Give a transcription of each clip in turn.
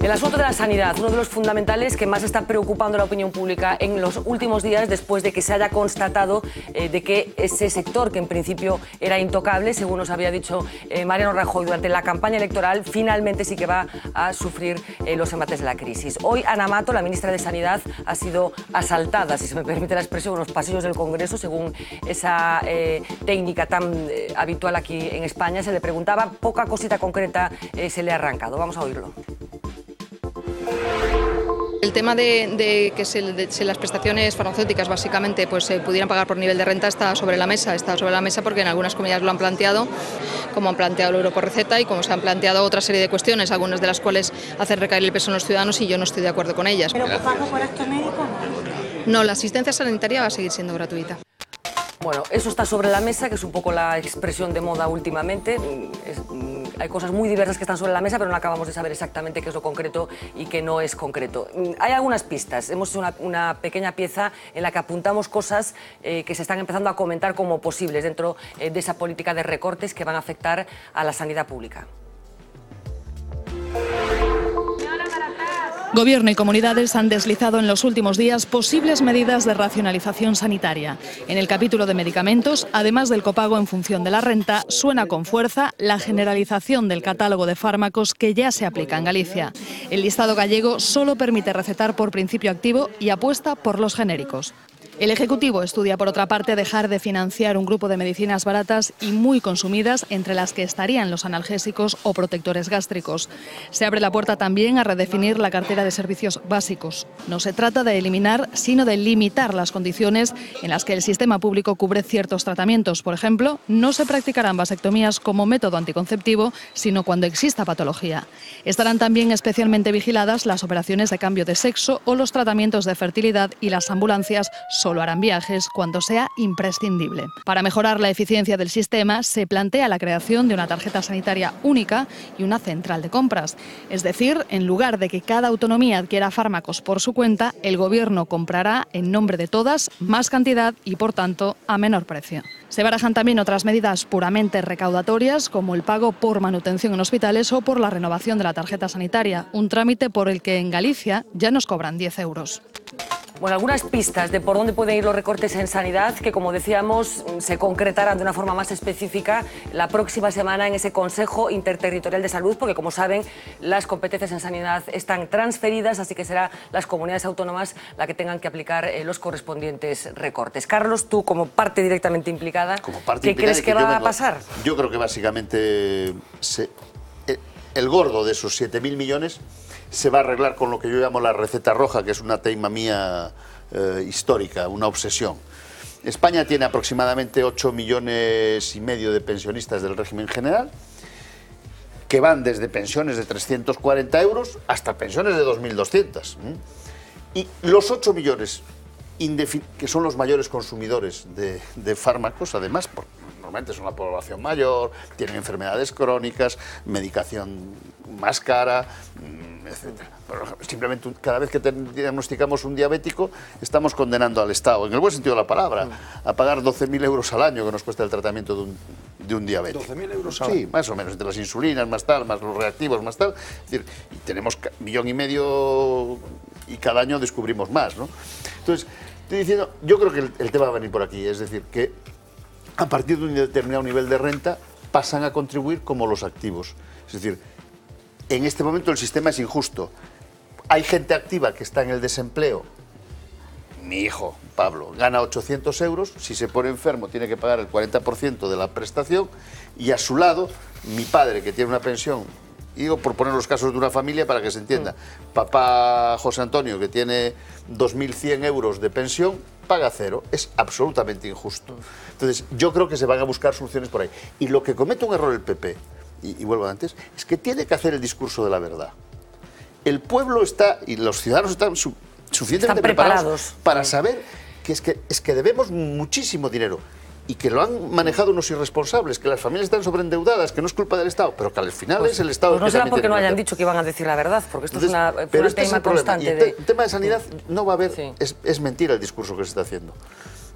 El asunto de la sanidad, uno de los fundamentales que más está preocupando a la opinión pública en los últimos días, después de que se haya constatado de que ese sector, que en principio era intocable, según nos había dicho Mariano Rajoy durante la campaña electoral, finalmente sí que va a sufrir los embates de la crisis. Hoy Ana Mato, la ministra de Sanidad, ha sido asaltada, si se me permite la expresión, en los pasillos del Congreso, según esa técnica tan habitual aquí en España. Se le preguntaba, poca cosita concreta se le ha arrancado. Vamos a oírlo. El tema de que si las prestaciones farmacéuticas básicamente pues, se pudieran pagar por nivel de renta está sobre la mesa porque en algunas comunidades lo han planteado, como han planteado el euro por receta y como se han planteado otra serie de cuestiones, algunas de las cuales hacen recaer el peso en los ciudadanos y yo no estoy de acuerdo con ellas. ¿Pero pago por acto médico? No, la asistencia sanitaria va a seguir siendo gratuita. Bueno, eso está sobre la mesa, que es un poco la expresión de moda últimamente. Hay cosas muy diversas que están sobre la mesa, pero no acabamos de saber exactamente qué es lo concreto y qué no es concreto. Hay algunas pistas. Hemos hecho una pequeña pieza en la que apuntamos cosas que se están empezando a comentar como posibles dentro de esa política de recortes que van a afectar a la sanidad pública. Gobierno y comunidades han deslizado en los últimos días posibles medidas de racionalización sanitaria. En el capítulo de medicamentos, además del copago en función de la renta, suena con fuerza la generalización del catálogo de fármacos que ya se aplica en Galicia. El listado gallego solo permite recetar por principio activo y apuesta por los genéricos. El Ejecutivo estudia, por otra parte, dejar de financiar un grupo de medicinas baratas y muy consumidas, entre las que estarían los analgésicos o protectores gástricos. Se abre la puerta también a redefinir la cartera de servicios básicos. No se trata de eliminar, sino de limitar las condiciones en las que el sistema público cubre ciertos tratamientos. Por ejemplo, no se practicarán vasectomías como método anticonceptivo, sino cuando exista patología. Estarán también especialmente vigiladas las operaciones de cambio de sexo o los tratamientos de fertilidad, y las ambulancias solo harán viajes cuando sea imprescindible. Para mejorar la eficiencia del sistema, se plantea la creación de una tarjeta sanitaria única y una central de compras. Es decir, en lugar de que cada autonomía adquiera fármacos por su cuenta, el Gobierno comprará en nombre de todas más cantidad y, por tanto, a menor precio. Se barajan también otras medidas puramente recaudatorias, como el pago por manutención en hospitales o por la renovación de la tarjeta sanitaria, un trámite por el que en Galicia ya nos cobran 10 euros. Bueno, algunas pistas de por dónde pueden ir los recortes en sanidad que, como decíamos, se concretarán de una forma más específica la próxima semana en ese Consejo Interterritorial de Salud, porque, como saben, las competencias en sanidad están transferidas, así que serán las comunidades autónomas las que tengan que aplicar los correspondientes recortes. Carlos, tú, como parte directamente implicada, ¿qué crees que va a pasar? Yo creo que básicamente el gordo de esos 7.000 millones se va a arreglar con lo que yo llamo la receta roja, que es una teima mía histórica, una obsesión. España tiene aproximadamente 8,5 millones de pensionistas del régimen general, que van desde pensiones de 340 euros hasta pensiones de 2.200. Y los 8 millones, que son los mayores consumidores de fármacos, además, normalmente son la población mayor, tienen enfermedades crónicas, medicación más cara, etcétera. Pero simplemente cada vez que diagnosticamos un diabético estamos condenando al Estado, en el buen sentido de la palabra, a pagar 12.000 euros al año que nos cuesta el tratamiento de un diabético. 12.000 euros al año. Sí, más o menos, entre las insulinas, más tal, más los reactivos, más tal. Es decir, y tenemos 1,5 millones y cada año descubrimos más, ¿no? Entonces, estoy diciendo, yo creo que el tema va a venir por aquí, es decir, que a partir de un determinado nivel de renta pasan a contribuir como los activos. Es decir, en este momento el sistema es injusto. Hay gente activa que está en el desempleo. Mi hijo, Pablo, gana 800 euros. Si se pone enfermo tiene que pagar el 40% de la prestación. Y a su lado, mi padre, que tiene una pensión, y digo por poner los casos de una familia para que se entienda. Papá José Antonio, que tiene 2.100 euros de pensión, paga cero. Es absolutamente injusto. Entonces, yo creo que se van a buscar soluciones por ahí. Y lo que comete un error el PP, y vuelvo antes, es que tiene que hacer el discurso de la verdad. El pueblo está, y los ciudadanos están suficientemente preparados para saber que es que debemos muchísimo dinero y que lo han manejado unos irresponsables, que las familias están sobreendeudadas, que no es culpa del Estado, pero que al final es el Estado no será porque no hayan dicho que iban a decir la verdad, porque esto es una tema constante. El tema de sanidad no va a haber, es mentira el discurso que se está haciendo.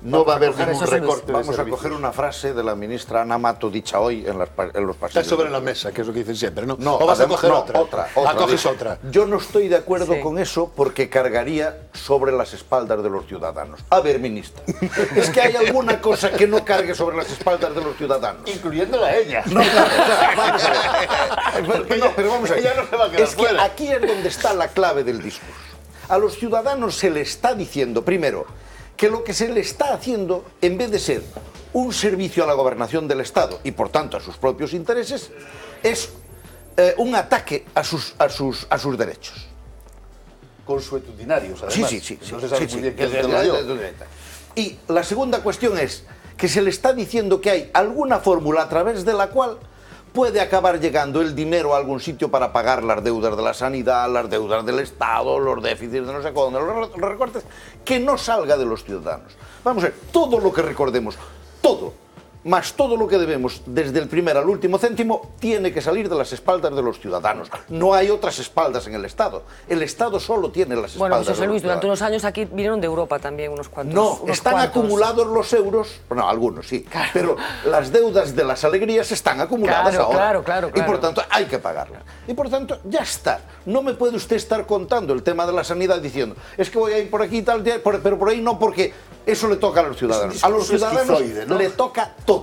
no va a haber ningún recorte. Vamos a coger una frase de la ministra Ana Mato dicha hoy en los pasillos. Está sobre la mesa, que es lo que dicen siempre, ¿no? No, o vas a coger otra. Coges otra. Yo no estoy de acuerdo con eso porque cargaría sobre las espaldas de los ciudadanos. A ver, ministra, ¿es que hay alguna cosa que no cargue sobre las espaldas de los ciudadanos? Incluyéndola a ella. No, claro, vamos a ver. Pero vamos a ver. Ella no se va a quedar Es que fuera. aquí es donde está la clave del discurso. A los ciudadanos se le está diciendo, primero, que lo que se le está haciendo, en vez de ser un servicio a la gobernación del Estado y por tanto a sus propios intereses, es un ataque a sus derechos. Consuetudinarios, además. Sí. No se sabe muy bien quién te lo dio. Y la segunda cuestión es que se le está diciendo que hay alguna fórmula a través de la cual puede acabar llegando el dinero a algún sitio para pagar las deudas de la sanidad, las deudas del Estado, los déficits de no sé cuándo, los recortes, que no salga de los ciudadanos. Vamos a ver, todo lo que recordemos, todo, más todo lo que debemos, desde el primer al último céntimo, tiene que salir de las espaldas de los ciudadanos. No hay otras espaldas en el Estado. El Estado solo tiene las espaldas Bueno, de los José Luis, ciudadanos. durante unos años aquí vinieron de Europa también unos cuantos. No, unos están cuantos. acumulados los euros, no, algunos sí, Claro. pero las deudas de las alegrías están acumuladas ahora. Claro. Y por tanto hay que pagarlas. Y por tanto, ya está. No me puede usted estar contando el tema de la sanidad diciendo, es que voy a ir por aquí y tal, pero por ahí no, porque eso le toca a los ciudadanos. A los ciudadanos esquizoide, ¿no? le toca todo.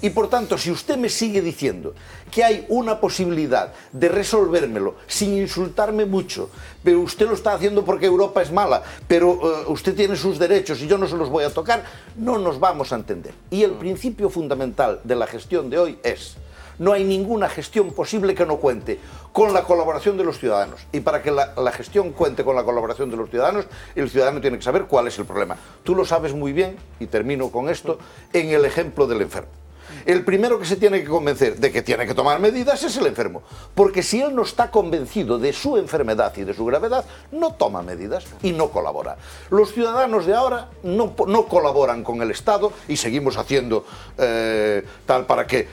Y por tanto, si usted me sigue diciendo que hay una posibilidad de resolvérmelo sin insultarme mucho, pero usted lo está haciendo porque Europa es mala, pero usted tiene sus derechos y yo no se los voy a tocar, no nos vamos a entender. Y el principio fundamental de la gestión de hoy es: no hay ninguna gestión posible que no cuente con la colaboración de los ciudadanos. Y para que la gestión cuente con la colaboración de los ciudadanos, el ciudadano tiene que saber cuál es el problema. Tú lo sabes muy bien, y termino con esto, en el ejemplo del enfermo. El primero que se tiene que convencer de que tiene que tomar medidas es el enfermo, porque si él no está convencido de su enfermedad y de su gravedad, no toma medidas y no colabora. Los ciudadanos de ahora no colaboran con el Estado y seguimos haciendo tal para que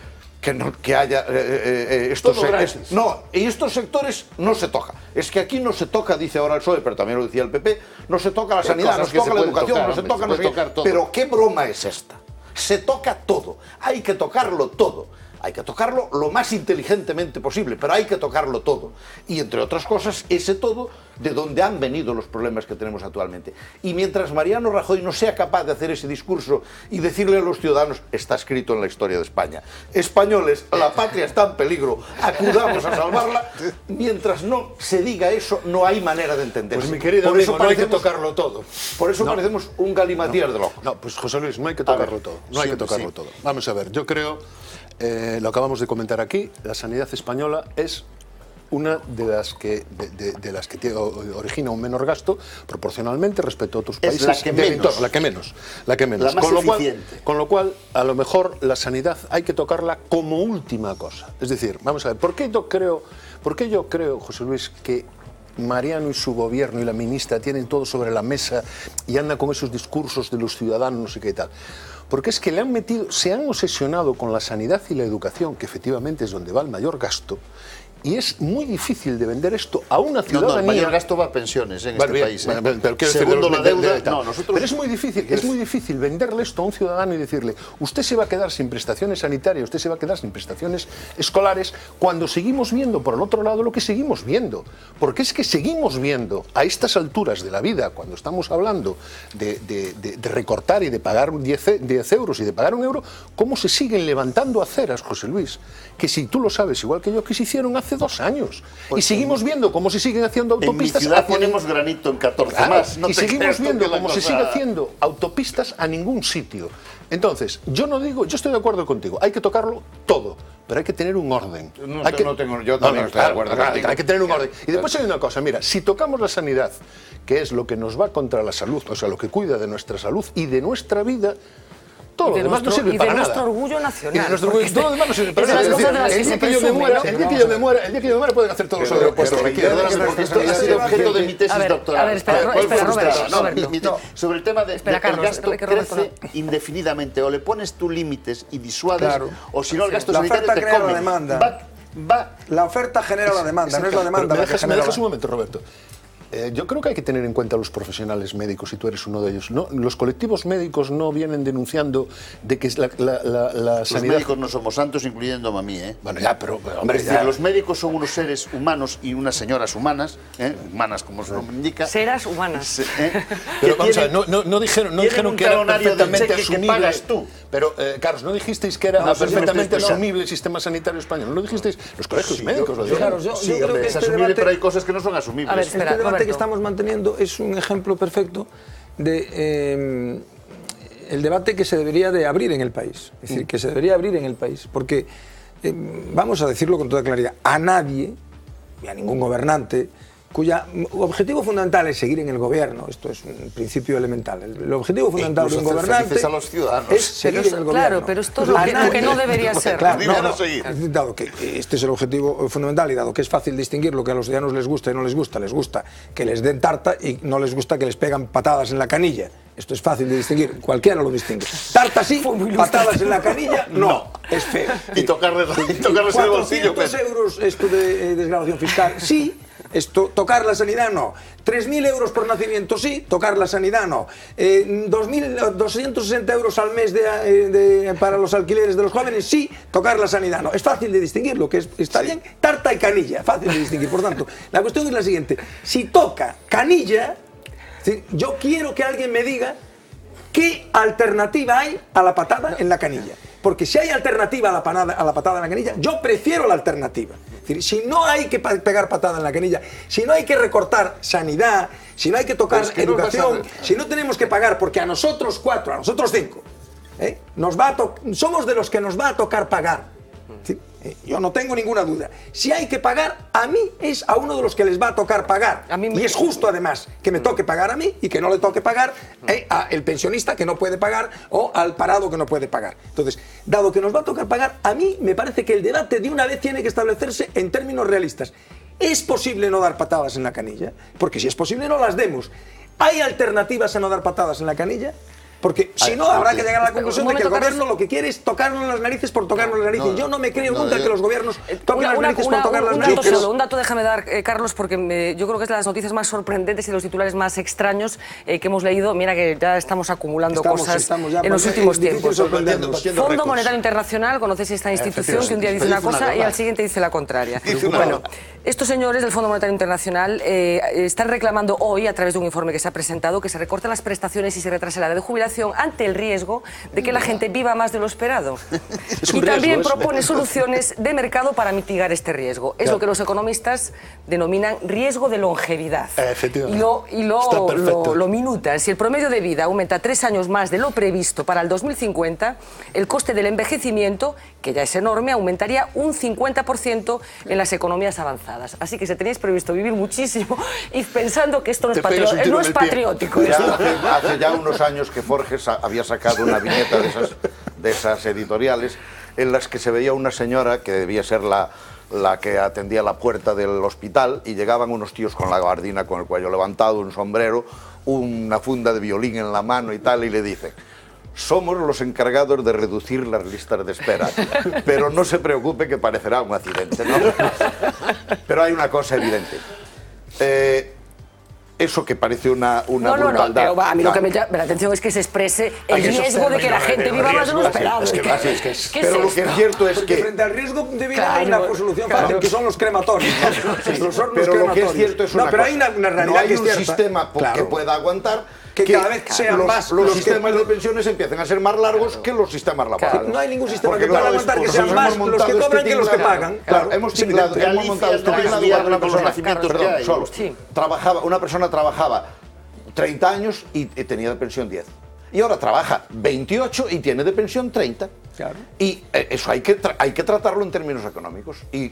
haya estos sectores. No, y estos sectores no se toca. Es que aquí no se toca, dice ahora el PSOE, pero también lo decía el PP, no se toca la sanidad, no se toca la educación, no se toca, no sé qué. Pero ¿qué broma es esta? Se toca todo, hay que tocarlo todo. Hay que tocarlo lo más inteligentemente posible, pero hay que tocarlo todo. Y entre otras cosas, ese todo de donde han venido los problemas que tenemos actualmente. Y mientras Mariano Rajoy no sea capaz de hacer ese discurso y decirle a los ciudadanos, está escrito en la historia de España, españoles, la patria está en peligro, acudamos a salvarla, mientras no se diga eso, no hay manera de entenderse. Pues mi querido amigo, no hay que tocarlo todo. Por eso parecemos un galimatier de locos. No, pues José Luis, no hay que tocarlo todo. No hay que tocarlo todo. Vamos a ver, yo creo... lo acabamos de comentar aquí, la sanidad española es una de las que origina un menor gasto proporcionalmente respecto a otros países la que del menos. entorno, la que menos. La más eficiente. Con lo cual, a lo mejor la sanidad hay que tocarla como última cosa. Es decir, vamos a ver, ¿por qué yo creo, José Luis, que Mariano y su gobierno y la ministra tienen todo sobre la mesa y andan con esos discursos de los ciudadanos, no sé qué y tal? Porque es que se han obsesionado con la sanidad y la educación, que efectivamente es donde va el mayor gasto, y es muy difícil de vender esto a una ciudadanía... No, el mayor gasto va a pensiones en este país. Pero segundo la deuda, nosotros... Pero es muy difícil venderle esto a un ciudadano y decirle, usted se va a quedar sin prestaciones sanitarias, usted se va a quedar sin prestaciones escolares, cuando seguimos viendo, por el otro lado, lo que seguimos viendo. Porque es que seguimos viendo, a estas alturas de la vida, cuando estamos hablando de recortar y de pagar 10 euros y de pagar 1 euro, cómo se siguen levantando aceras, José Luis, que si tú lo sabes igual que yo, que se hicieron hace 2 años. Pues y seguimos viendo cómo se siguen haciendo autopistas. En mi ciudad ponemos granito en 14 más. No y seguimos viendo cómo se sigue haciendo autopistas a ningún sitio. Entonces, yo estoy de acuerdo contigo, hay que tocarlo todo, pero hay que tener un orden. Yo también estoy de acuerdo contigo. Hay que tener un orden. Y después hay una cosa, mira, si tocamos la sanidad, que es lo que nos va contra la salud, o sea, lo que cuida de nuestra salud y de nuestra vida, todo lo demás no sirve para nada. Y de nuestro orgullo nacional. Y de nuestro orgullo, todo lo demás no sirve para nada. El día que yo me muera pueden hacer todos los aeropuertos que quieran. Esto ha sido objeto de mi tesis doctoral. A ver, espera, Roberto. Sobre el tema del gasto crece indefinidamente. O le pones tú límites y disuades, o si no el gasto sanitario te come. La oferta genera la demanda, no es la demanda la que genera. Me dejas un momento, Roberto. Yo creo que hay que tener en cuenta a los profesionales médicos, y tú eres uno de ellos. ¿No? Los colectivos médicos no vienen denunciando de que la los sanidad... médicos no somos santos, incluyéndome a mí, ¿eh? Bueno, ya, pero hombre, Es decir, los médicos son unos seres humanos y unas señoras humanas, humanas como su nombre indica. Seras humanas. Pero vamos a ver, no dijeron que era perfectamente asumible. Que pagas tú. Pero, Carlos, ¿no dijisteis que era perfectamente asumible el sistema sanitario español? ¿No lo dijisteis? Los colegios médicos lo dijeron. Claro, Sí, yo creo hombre, que es este asumible, debate... pero hay cosas que no son asumibles. A ver, espera, Este debate Roberto. que estamos manteniendo es un ejemplo perfecto de el debate que se debería de abrir en el país. Es decir, que se debería abrir en el país. Porque, vamos a decirlo con toda claridad, a nadie, y a ningún gobernante, cuya objetivo fundamental es seguir en el gobierno, esto es un principio elemental, el objetivo fundamental de un gobernante a los ciudadanos. es seguir en el gobierno. Claro, pero esto es lo que no debería ser. Claro, dado que este es el objetivo fundamental y dado que es fácil distinguir lo que a los ciudadanos les gusta y no les gusta que les den tarta y no les gusta que les pegan patadas en la canilla. Esto es fácil de distinguir, cualquiera lo distingue. Tarta sí, patadas en la canilla no, es feo. Y tocarles el bolsillo. 400 euros esto de desgravación fiscal, sí. Esto, tocar la sanidad no. 3.000 euros por nacimiento sí, tocar la sanidad no. 260 euros al mes para los alquileres de los jóvenes sí, tocar la sanidad no. Es fácil de distinguir, lo que está bien, tarta y canilla, fácil de distinguir. Por tanto, la cuestión es la siguiente: si toca canilla, yo quiero que alguien me diga qué alternativa hay a la patada en la canilla. Porque si hay alternativa a la patada en la canilla, yo prefiero la alternativa. Es decir, si no hay que pegar patada en la canilla, si no hay que recortar sanidad, si no hay que tocar educación, si no tenemos que pagar, porque a nosotros 4, a nosotros 5, somos de los que nos va a tocar pagar. ¿Sí? Yo no tengo ninguna duda. Si hay que pagar, a mí es a uno de los que les va a tocar pagar. Y es justo, además, que me toque pagar a mí y que no le toque pagar al pensionista que no puede pagar o al parado que no puede pagar. Entonces, dado que nos va a tocar pagar, a mí me parece que el debate de una vez tiene que establecerse en términos realistas. ¿Es posible no dar patadas en la canilla? Porque si es posible, no las demos. ¿Hay alternativas a no dar patadas en la canilla? Porque si no, habrá que llegar a la conclusión de que el gobierno lo que quiere es tocarnos las narices por tocarnos las narices. Yo no me creo nunca que los gobiernos toquen las narices por tocar las narices. Un dato déjame dar, Carlos, porque yo creo que es de las noticias más sorprendentes y los titulares más extraños que hemos leído. Mira que ya estamos acumulando cosas en los últimos tiempos. Fondo Monetario Internacional, conocéis esta institución que un día dice una cosa y al siguiente dice la contraria. Bueno, estos señores del Fondo Monetario Internacional están reclamando hoy, a través de un informe que se ha presentado, que se recorten las prestaciones y se retrase la edad de jubilación ante el riesgo de que la gente viva más de lo esperado. Y también propone soluciones de mercado para mitigar este riesgo. Es lo que los economistas denominan riesgo de longevidad. Y lo minutan. Si el promedio de vida aumenta 3 años más de lo previsto para el 2050, el coste del envejecimiento, que ya es enorme, aumentaría un 50% en las economías avanzadas. Así que si tenéis previsto vivir muchísimo y pensando que esto no es patriótico. Hace ya unos años que Forges había sacado una viñeta de esas editoriales en las que se veía una señora que debía ser la que atendía la puerta del hospital y llegaban unos tíos con la gabardina, con el cuello levantado, un sombrero, una funda de violín en la mano y tal, y le dicen: somos los encargados de reducir las listas de espera, pero no se preocupe que parecerá un accidente, ¿no? Pero hay una cosa evidente. Eso que parece una brutalidad. Pero a mí lo que me llama la atención es que se exprese el riesgo de que la gente viva más de lo esperado. Pero lo que es cierto es que frente al riesgo de vida hay una solución fácil, que son los crematorios. Pero lo que es cierto es una cosa. Pero hay una realidad no hay que es un cierta. sistema que pueda aguantar que cada vez sean más los sistemas de pensiones empiecen a ser más largos que los sistemas laborales. No hay ningún sistema que pueda aguantar que sean más los que cobran que los que pagan. Claro, hemos montado este una persona trabajaba 30 años y tenía de pensión 10. Y ahora trabaja 28 y tiene de pensión 30. Claro. Y eso hay que tratarlo en términos económicos. Y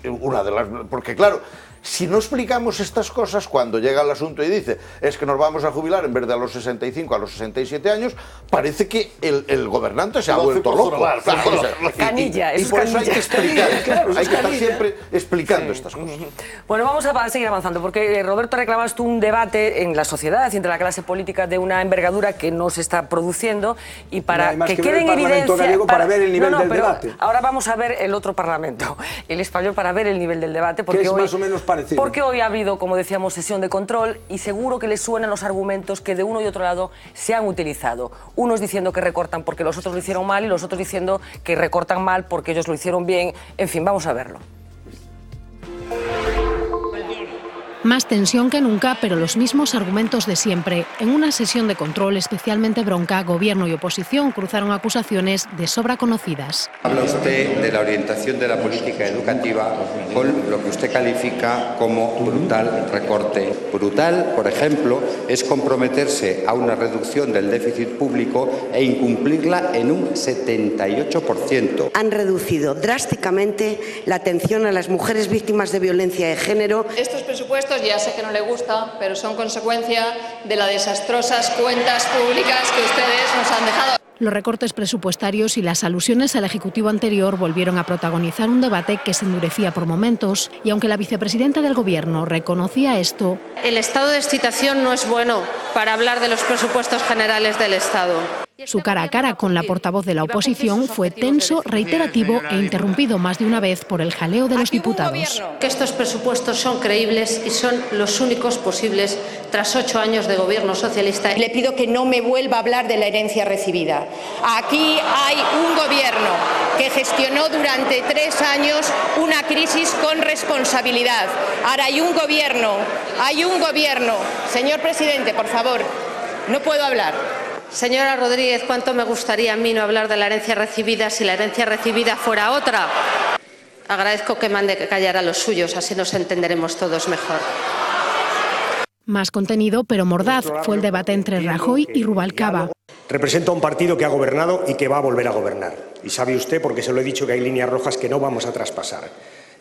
porque claro, si no explicamos estas cosas, cuando llega el asunto y dice es que nos vamos a jubilar en vez de a los 65, a los 67 años, parece que el gobernante se ha vuelto loco. Canilla, y por eso hay que explicar, hay que estar siempre explicando estas cosas. Bueno, vamos a seguir avanzando, porque Roberto, reclamabas tú un debate en la sociedad y entre la clase política de una envergadura que no se está produciendo, y para que quede en evidencia... Para ver el el nivel del debate. Ahora vamos a ver el otro Parlamento, el español, para ver el nivel del debate. Que es más o menos parecido. Porque hoy ha habido, como decíamos, sesión de control y seguro que les suenan los argumentos que de uno y otro lado se han utilizado. Unos diciendo que recortan porque los otros lo hicieron mal y los otros diciendo que recortan mal porque ellos lo hicieron bien. En fin, vamos a verlo. Más tensión que nunca, pero los mismos argumentos de siempre. En una sesión de control especialmente bronca, gobierno y oposición cruzaron acusaciones de sobra conocidas. Habla usted de la orientación de la política educativa con lo que usted califica como brutal recorte. Brutal, por ejemplo, es comprometerse a una reducción del déficit público e incumplirla en un 78%. Han reducido drásticamente la atención a las mujeres víctimas de violencia de género. Estos presupuestos, ya sé que no le gusta, pero son consecuencia de las desastrosas cuentas públicas que ustedes nos han dejado. Los recortes presupuestarios y las alusiones al Ejecutivo anterior volvieron a protagonizar un debate que se endurecía por momentos. Y aunque la vicepresidenta del Gobierno reconocía esto, el estado de excitación no es bueno para hablar de los presupuestos generales del Estado. Su cara a cara con la portavoz de la oposición fue tenso, reiterativo e interrumpido más de una vez por el jaleo de los diputados. Que estos presupuestos son creíbles y son los únicos posibles tras 8 años de gobierno socialista. Le pido que no me vuelva a hablar de la herencia recibida. Aquí hay un gobierno que gestionó durante 3 años una crisis con responsabilidad. Ahora hay un gobierno. Señor presidente, por favor, no puedo hablar. Señora Rodríguez, ¿cuánto me gustaría a mí no hablar de la herencia recibida si la herencia recibida fuera otra? Agradezco que mande callar a los suyos, así nos entenderemos todos mejor. Más contenido, pero mordaz, fue el debate entre Rajoy y Rubalcaba. Represento a un partido que ha gobernado y que va a volver a gobernar. Y sabe usted, porque se lo he dicho, que hay líneas rojas que no vamos a traspasar.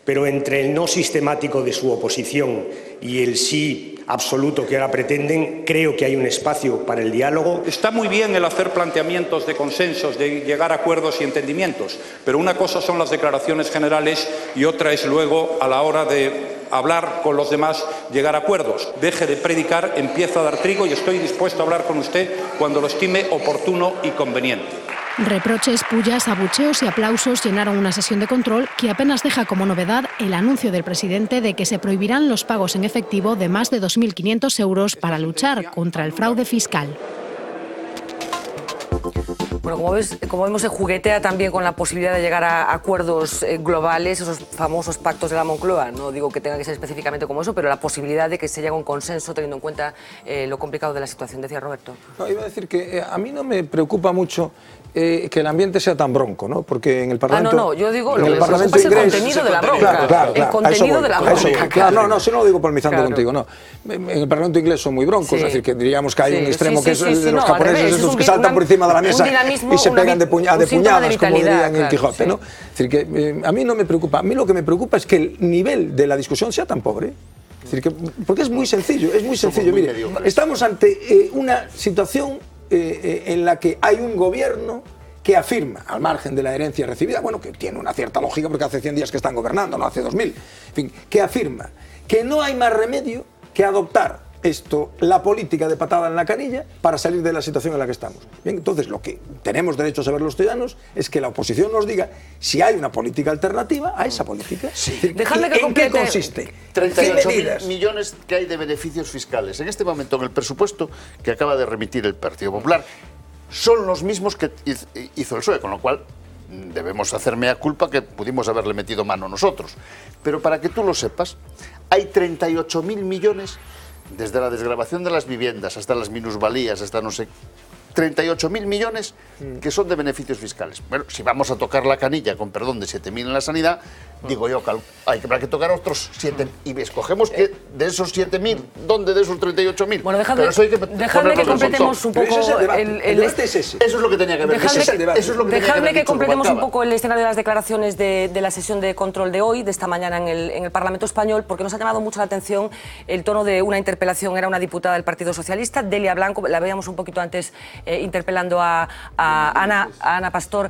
Pero entre el no sistemático de su oposición y el sí absoluto que ahora pretenden, creo que hay un espacio para el diálogo. Está muy bien el hacer planteamientos de consensos, de llegar a acuerdos y entendimientos, pero una cosa son las declaraciones generales y otra es luego, a la hora de hablar con los demás, llegar a acuerdos. Deje de predicar, empieza a dar trigo y estoy dispuesto a hablar con usted cuando lo estime oportuno y conveniente. Reproches, pullas, abucheos y aplausos llenaron una sesión de control que apenas deja como novedad el anuncio del presidente de que se prohibirán los pagos en efectivo de más de 2.500 euros para luchar contra el fraude fiscal. Bueno, como vemos, se juguetea también con la posibilidad de llegar a acuerdos globales, esos famosos pactos de la Moncloa. No digo que tenga que ser específicamente como eso, pero la posibilidad de que se llegue a un consenso teniendo en cuenta lo complicado de la situación, decía Roberto. No, iba a decir que a mí no me preocupa mucho que el ambiente sea tan bronco, ¿no? Porque en el Parlamento... no, yo digo, en lo el que Parlamento es el inglés, contenido de la bronca. Claro, el contenido de la bronca. Claro, no, si no lo digo polemizando contigo, no. En el Parlamento inglés son muy broncos, es decir, que diríamos que hay un extremo que es el de los japoneses, esos que saltan por encima de la mesa y se pegan de puñadas, como dirían en Quijote, ¿no? Es decir, que a mí no me preocupa. A mí lo que me preocupa es que el nivel de la discusión sea tan pobre. Es decir, porque es muy sencillo, Mire, estamos ante una situación en la que hay un gobierno que afirma, al margen de la herencia recibida, bueno, que tiene una cierta lógica porque hace 100 días que están gobernando, no hace 2000, en fin, que afirma que no hay más remedio que adoptar la política de patada en la canilla para salir de la situación en la que estamos. Bien, entonces lo que tenemos derecho a saber los ciudadanos es que la oposición nos diga si hay una política alternativa a esa política. Sí. ¿En qué consiste? 38.000 millones que hay de beneficios fiscales. En este momento, en el presupuesto que acaba de remitir el Partido Popular, son los mismos que hizo el PSOE, con lo cual debemos hacer mea culpa que pudimos haberle metido mano nosotros. Pero para que tú lo sepas, hay 38.000 millones, desde la desgravación de las viviendas hasta las minusvalías, hasta no sé, 38.000 millones que son de beneficios fiscales. Bueno, si vamos a tocar la canilla, con perdón, de 7.000 en la sanidad, digo yo, habrá que tocar otros 7.000. Y escogemos que de esos 7.000, ¿dónde de esos 38.000? Bueno, dejadme que completemos un poco el debate es ese. Eso es lo que tenía que ver. Dejadme que completemos un poco el escenario de las declaraciones de la sesión de control de hoy, de esta mañana en el Parlamento Español, porque nos ha llamado mucho la atención el tono de una interpelación. Era una diputada del Partido Socialista, Delia Blanco, la veíamos un poquito antes interpelando a Ana Pastor.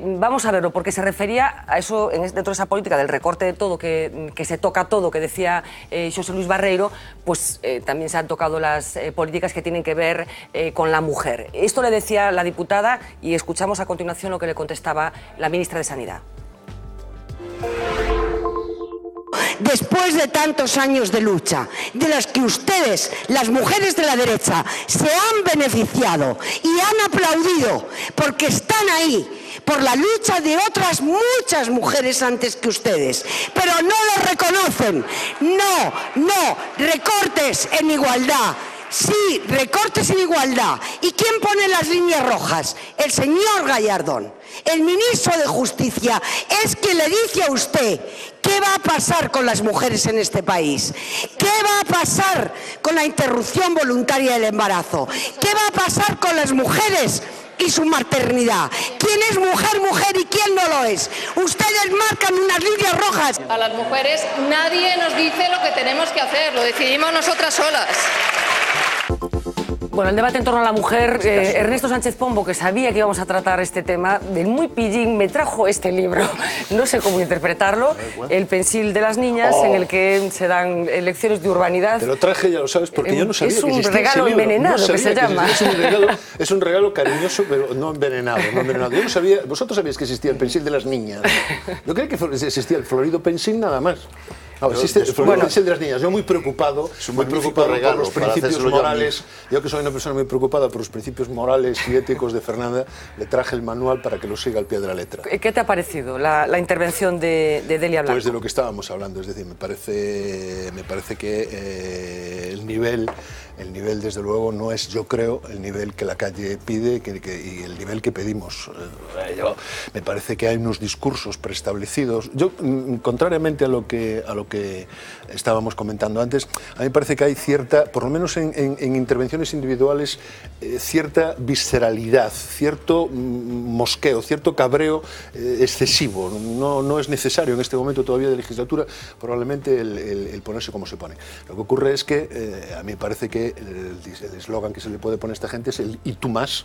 Vamos a verlo, porque se refería a eso, dentro de esa política del recorte de todo, que se toca todo, que decía Xosé Luis Barreiro, pues también se han tocado las políticas que tienen que ver con la mujer. Esto le decía la diputada y escuchamos a continuación lo que le contestaba la ministra de Sanidad. Después de tantos años de lucha, de las que ustedes, las mujeres de la derecha, se han beneficiado y han aplaudido porque están ahí por la lucha de otras muchas mujeres antes que ustedes, pero no lo reconocen. No, recortes en igualdad. Sí, recortes en igualdad. ¿Y quién pone las líneas rojas? El señor Gallardón, el ministro de Justicia, es quien le dice a usted qué va a pasar con las mujeres en este país, qué va a pasar con la interrupción voluntaria del embarazo, qué va a pasar con las mujeres y su maternidad. ¿Quién es mujer y quién no lo es? Ustedes marcan unas líneas rojas. A las mujeres nadie nos dice lo que tenemos que hacer, lo decidimos nosotras solas. Bueno, el debate en torno a la mujer, Ernesto Sánchez Pombo, que sabía que íbamos a tratar este tema, del muy pillín, me trajo este libro, no sé cómo interpretarlo, El pensil de las niñas, en el que se dan lecciones de urbanidad. Te lo traje, ya lo sabes, porque yo no sabía que existía ese libro. Es un regalo envenenado, que se llama. Es un regalo cariñoso, pero no envenenado. Yo no sabía, vosotros sabíais que existía el pensil de las niñas. Yo creía que existía el florido pensil nada más. No, existe el pensil de las niñas. Yo muy preocupado por los principios morales. Yo que soy una persona muy preocupada por los principios morales y éticos de Fernanda, le traje el manual para que lo siga al pie de la letra. ¿Qué te ha parecido la intervención de Delia Blanco? Pues de lo que estábamos hablando, es decir, me parece que el nivel desde luego no es, yo creo, el nivel que la calle pide y el nivel que pedimos. Me parece que hay unos discursos preestablecidos. Yo, contrariamente a lo que estábamos comentando antes, a mí me parece que hay cierta, por lo menos en intervenciones individuales, cierta visceralidad, cierto mosqueo, cierto cabreo excesivo. No es necesario en este momento todavía de legislatura probablemente el ponerse como se pone. Lo que ocurre es que a mí me parece que el eslogan que se le puede poner a esta gente es el y tú más,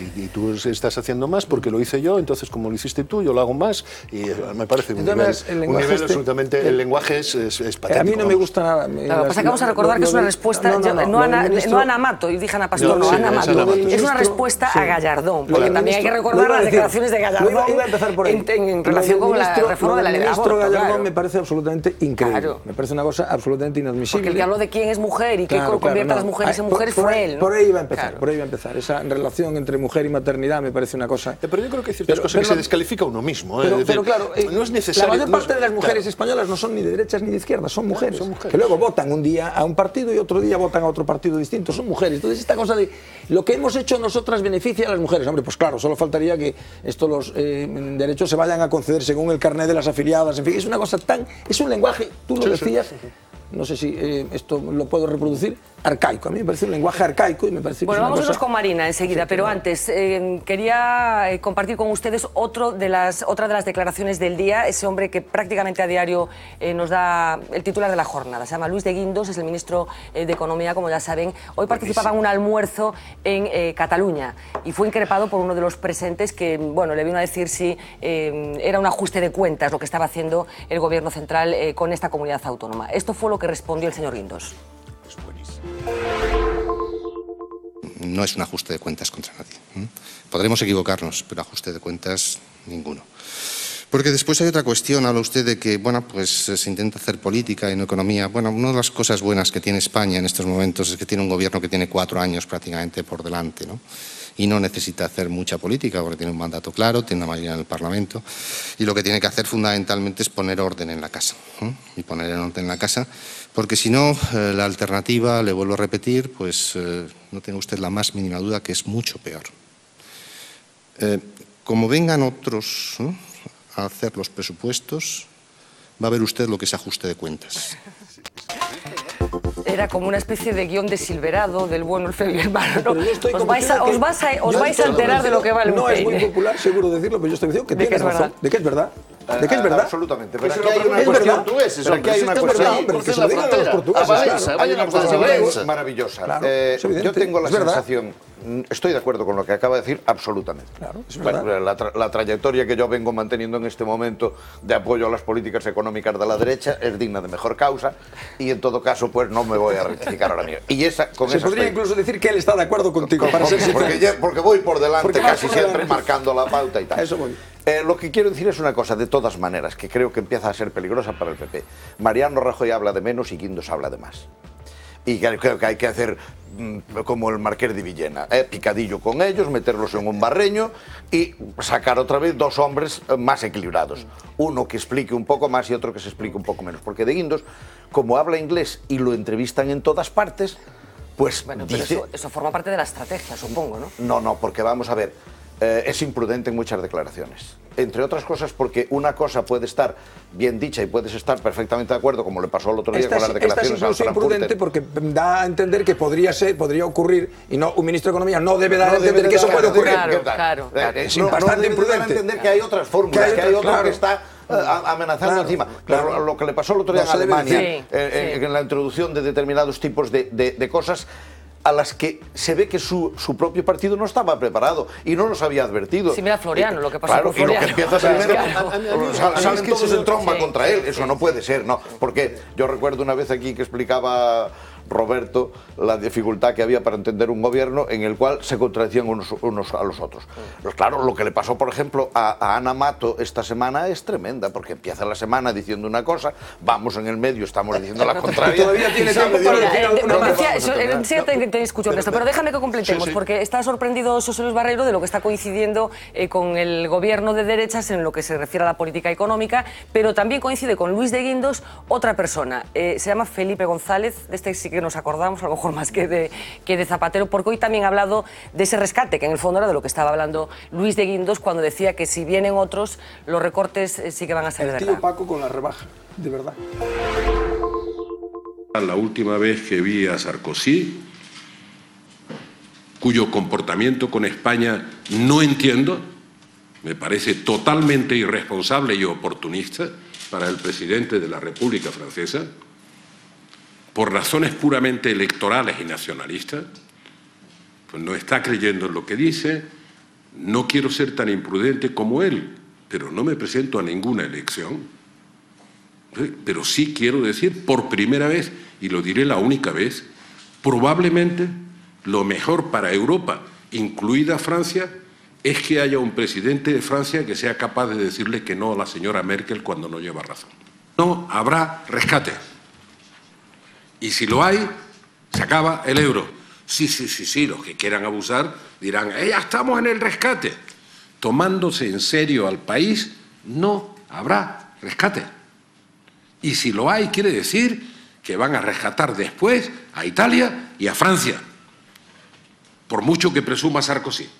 y tú estás haciendo más porque lo hice yo, entonces como lo hiciste tú, yo lo hago más, y me parece un nivel absolutamente, el lenguaje es patético. A mí no me gusta nada. Claro, pasamos a recordar que es una respuesta, no a Ana Mato, y dije Ana Pastor, no, Ana Mato, es una respuesta a Gallardón, porque también hay que recordar las declaraciones de Gallardón en relación con la reforma de la ley de aborto. El ministro Gallardón me parece absolutamente increíble, me parece una cosa absolutamente inadmisible. Porque el que habló de quién es mujer y que convierte a las mujeres en mujeres fue él, ¿no? Por ahí iba a empezar, esa relación entre mujer y maternidad me parece una cosa... Pero yo creo que hay ciertas cosas que se descalifica uno mismo. Pero claro, no es necesario... La mayor parte de las mujeres españolas no son ni de derechas ni de izquierdas, son mujeres, que luego votan un día a un partido y otro día votan a otro partido distinto, son mujeres. Entonces esta cosa de lo que hemos hecho nosotras beneficia a las mujeres. Hombre, pues claro, solo faltaría que los derechos se vayan a conceder según el carnet de las afiliadas, en fin, es una cosa es un lenguaje, tú lo decías, no sé si esto lo puedo reproducir, arcaico. A mí me parece un lenguaje arcaico y me parece que bueno, es una vamos cosa... con Marina enseguida, pero antes quería compartir con ustedes otra de las declaraciones del día, ese hombre que prácticamente a diario nos da el titular de la jornada. Se llama Luis de Guindos, es el ministro de Economía, como ya saben. Hoy participaba en un almuerzo en Cataluña y fue increpado por uno de los presentes que, bueno, le vino a decir si era un ajuste de cuentas lo que estaba haciendo el gobierno central con esta comunidad autónoma. Esto fue lo que respondió el señor Guindos. No es un ajuste de cuentas contra nadie. Podremos equivocarnos, pero ajuste de cuentas, ninguno. Porque después hay otra cuestión, habla usted de que, bueno, pues se intenta hacer política y no economía. Bueno, una de las cosas buenas que tiene España en estos momentos es que tiene un gobierno que tiene 4 años prácticamente por delante, ¿no? Y no necesita hacer mucha política porque tiene un mandato claro, tiene una mayoría en el Parlamento y lo que tiene que hacer fundamentalmente es poner orden en la casa. Y poner orden en la casa porque si no, la alternativa, le vuelvo a repetir, pues no tenga usted la más mínima duda que es mucho peor. Como vengan otros a hacer los presupuestos, va a ver usted lo que es ajuste de cuentas. Era como una especie de guión de Silverado, del bueno, el feo y el malo, ¿no? Os vais a enterar de lo que va el No es muy popular, seguro decirlo, pero yo estoy diciendo que tiene razón. ¿De qué es verdad? ¿De qué es verdad? Absolutamente. Pero aquí hay una cuestión portuguesa. Aquí hay una cuestión portuguesa. Hay una cuestión maravillosa. Yo tengo la sensación estoy de acuerdo con lo que acaba de decir, absolutamente. Claro, es bueno, la trayectoria que yo vengo manteniendo en este momento de apoyo a las políticas económicas de la derecha es digna de mejor causa y en todo caso pues no me voy a rectificar ahora mismo. Y esa, con Se podría incluso decir que él está de acuerdo contigo, para ser sincero. Porque voy por delante casi siempre marcando la pauta y tal. A eso voy. Lo que quiero decir es una cosa, de todas maneras, que creo que empieza a ser peligrosa para el PP. Mariano Rajoy habla de menos y Guindos habla de más. Y creo que hay que hacer como el Marqués de Villena, picadillo con ellos, meterlos en un barreño y sacar otra vez dos hombres más equilibrados. Uno que explique un poco más y otro que se explique un poco menos. Porque de Guindos, como habla inglés y lo entrevistan en todas partes, pues bueno, dice... pero eso forma parte de la estrategia, supongo, ¿no? No, porque vamos a ver, es imprudente en muchas declaraciones. Entre otras cosas porque una cosa puede estar bien dicha y puedes estar perfectamente de acuerdo, como le pasó el otro día con las declaraciones. Esta es incluso imprudente porque da a entender que podría ocurrir, y no, un ministro de Economía no debe dar a entender que eso puede ocurrir. Claro. Es bastante imprudente. Dar a entender que hay otras fórmulas, que hay otro que está amenazando encima. Claro, lo que le pasó el otro día en Alemania, en la introducción de determinados tipos de cosas a las que se ve que su propio partido no estaba preparado y no los había advertido. Sí, mira Floriano, lo que pasó con Floriano. Y lo que empieza primero, salen todos en tromba contra él. Eso no puede ser, ¿no? Porque yo recuerdo una vez aquí que explicaba Roberto la dificultad que había para entender un gobierno en el cual se contradecían unos a los otros. Pues claro, lo que le pasó, por ejemplo, a Ana Mato esta semana es tremenda, porque empieza la semana diciendo una cosa, vamos en el medio, estamos diciendo la contraria. Todavía tiene tiempo para te escucho esto, pero déjame que completemos, porque está sorprendido José Luis Barreiro de lo que está coincidiendo con el gobierno de derechas en lo que se refiere a la política económica, pero también coincide con Luis de Guindos otra persona, se llama Felipe González, de este sí que nos acordamos, a lo mejor más que de Zapatero, porque hoy también ha hablado de ese rescate, que en el fondo era de lo que estaba hablando Luis de Guindos cuando decía que si vienen otros, los recortes sí que van a ser de verdad. El tío Paco con la rebaja, de verdad. La última vez que vi a Sarkozy, cuyo comportamiento con España no entiendo, me parece totalmente irresponsable y oportunista para el presidente de la República Francesa, por razones puramente electorales y nacionalistas, pues no está creyendo en lo que dice. No quiero ser tan imprudente como él, pero no me presento a ninguna elección. Pero sí quiero decir, por primera vez, y lo diré la única vez, probablemente lo mejor para Europa, incluida Francia, es que haya un presidente de Francia que sea capaz de decirle que no a la señora Merkel cuando no lleva razón. No habrá rescate. Y si lo hay, se acaba el euro. Sí, los que quieran abusar dirán, ya estamos en el rescate. Tomándose en serio al país, no habrá rescate. Y si lo hay, quiere decir que van a rescatar después a Italia y a Francia, por mucho que presuma Sarkozy.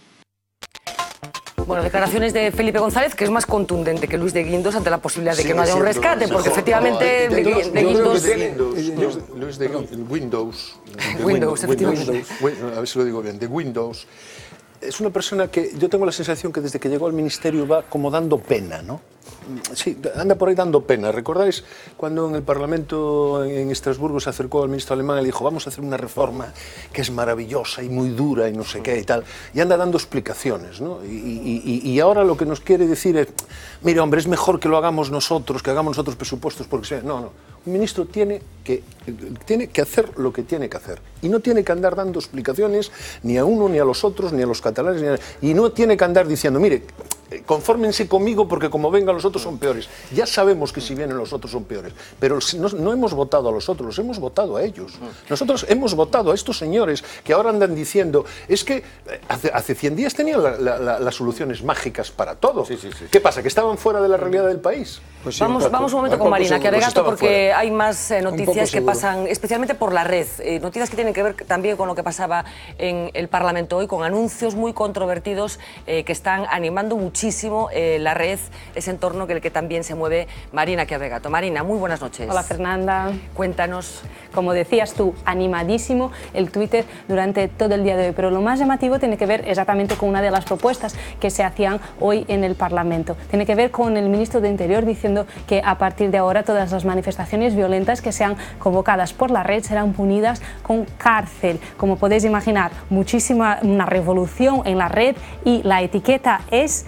Bueno, declaraciones de Felipe González, que es más contundente que Luis de Guindos ante la posibilidad de que no haya un rescate, porque efectivamente de Guindos... Luis de Windows, efectivamente. A ver si lo digo bien, de Windows. Es una persona que yo tengo la sensación que desde que llegó al ministerio va como dando pena, ¿no? Sí, anda por ahí dando pena. ¿Recordáis cuando en el Parlamento en Estrasburgo se acercó al ministro alemán y le dijo vamos a hacer una reforma que es maravillosa y muy dura y no sé qué y tal? Y anda dando explicaciones, ¿no? Y ahora lo que nos quiere decir es, mire hombre, es mejor que lo hagamos nosotros, que hagamos nosotros presupuestos, porque no. Un ministro tiene que hacer lo que tiene que hacer y no tiene que andar dando explicaciones ni a uno, ni a los otros, ni a los catalanes, y no tiene que andar diciendo, mire, confórmense conmigo porque como vengan los otros son peores. Ya sabemos que si vienen los otros son peores, pero no hemos votado a los otros, los hemos votado a ellos. Nosotros hemos votado a estos señores que ahora andan diciendo, es que hace 100 días tenían las soluciones mágicas para todo. Sí. ¿Qué pasa? ¿Que estaban fuera de la realidad del país? Pues sí, vamos un momento con Marina Chiavegato, porque hay más noticias que pasan, especialmente por la red, noticias que tienen que ver también con lo que pasaba en el Parlamento hoy, con anuncios muy controvertidos que están animando muchísimo la red, ese entorno en el que también se mueve Marina Chiavegato. Marina, muy buenas noches. Hola Fernanda. Cuéntanos. Como decías tú, animadísimo el Twitter durante todo el día de hoy, pero lo más llamativo tiene que ver exactamente con una de las propuestas que se hacían hoy en el Parlamento. Tiene que ver con el ministro de Interior diciendo diciendo que a partir de ahora todas las manifestaciones violentas que sean convocadas por la red serán punidas con cárcel. Como podéis imaginar, una revolución en la red, y la etiqueta es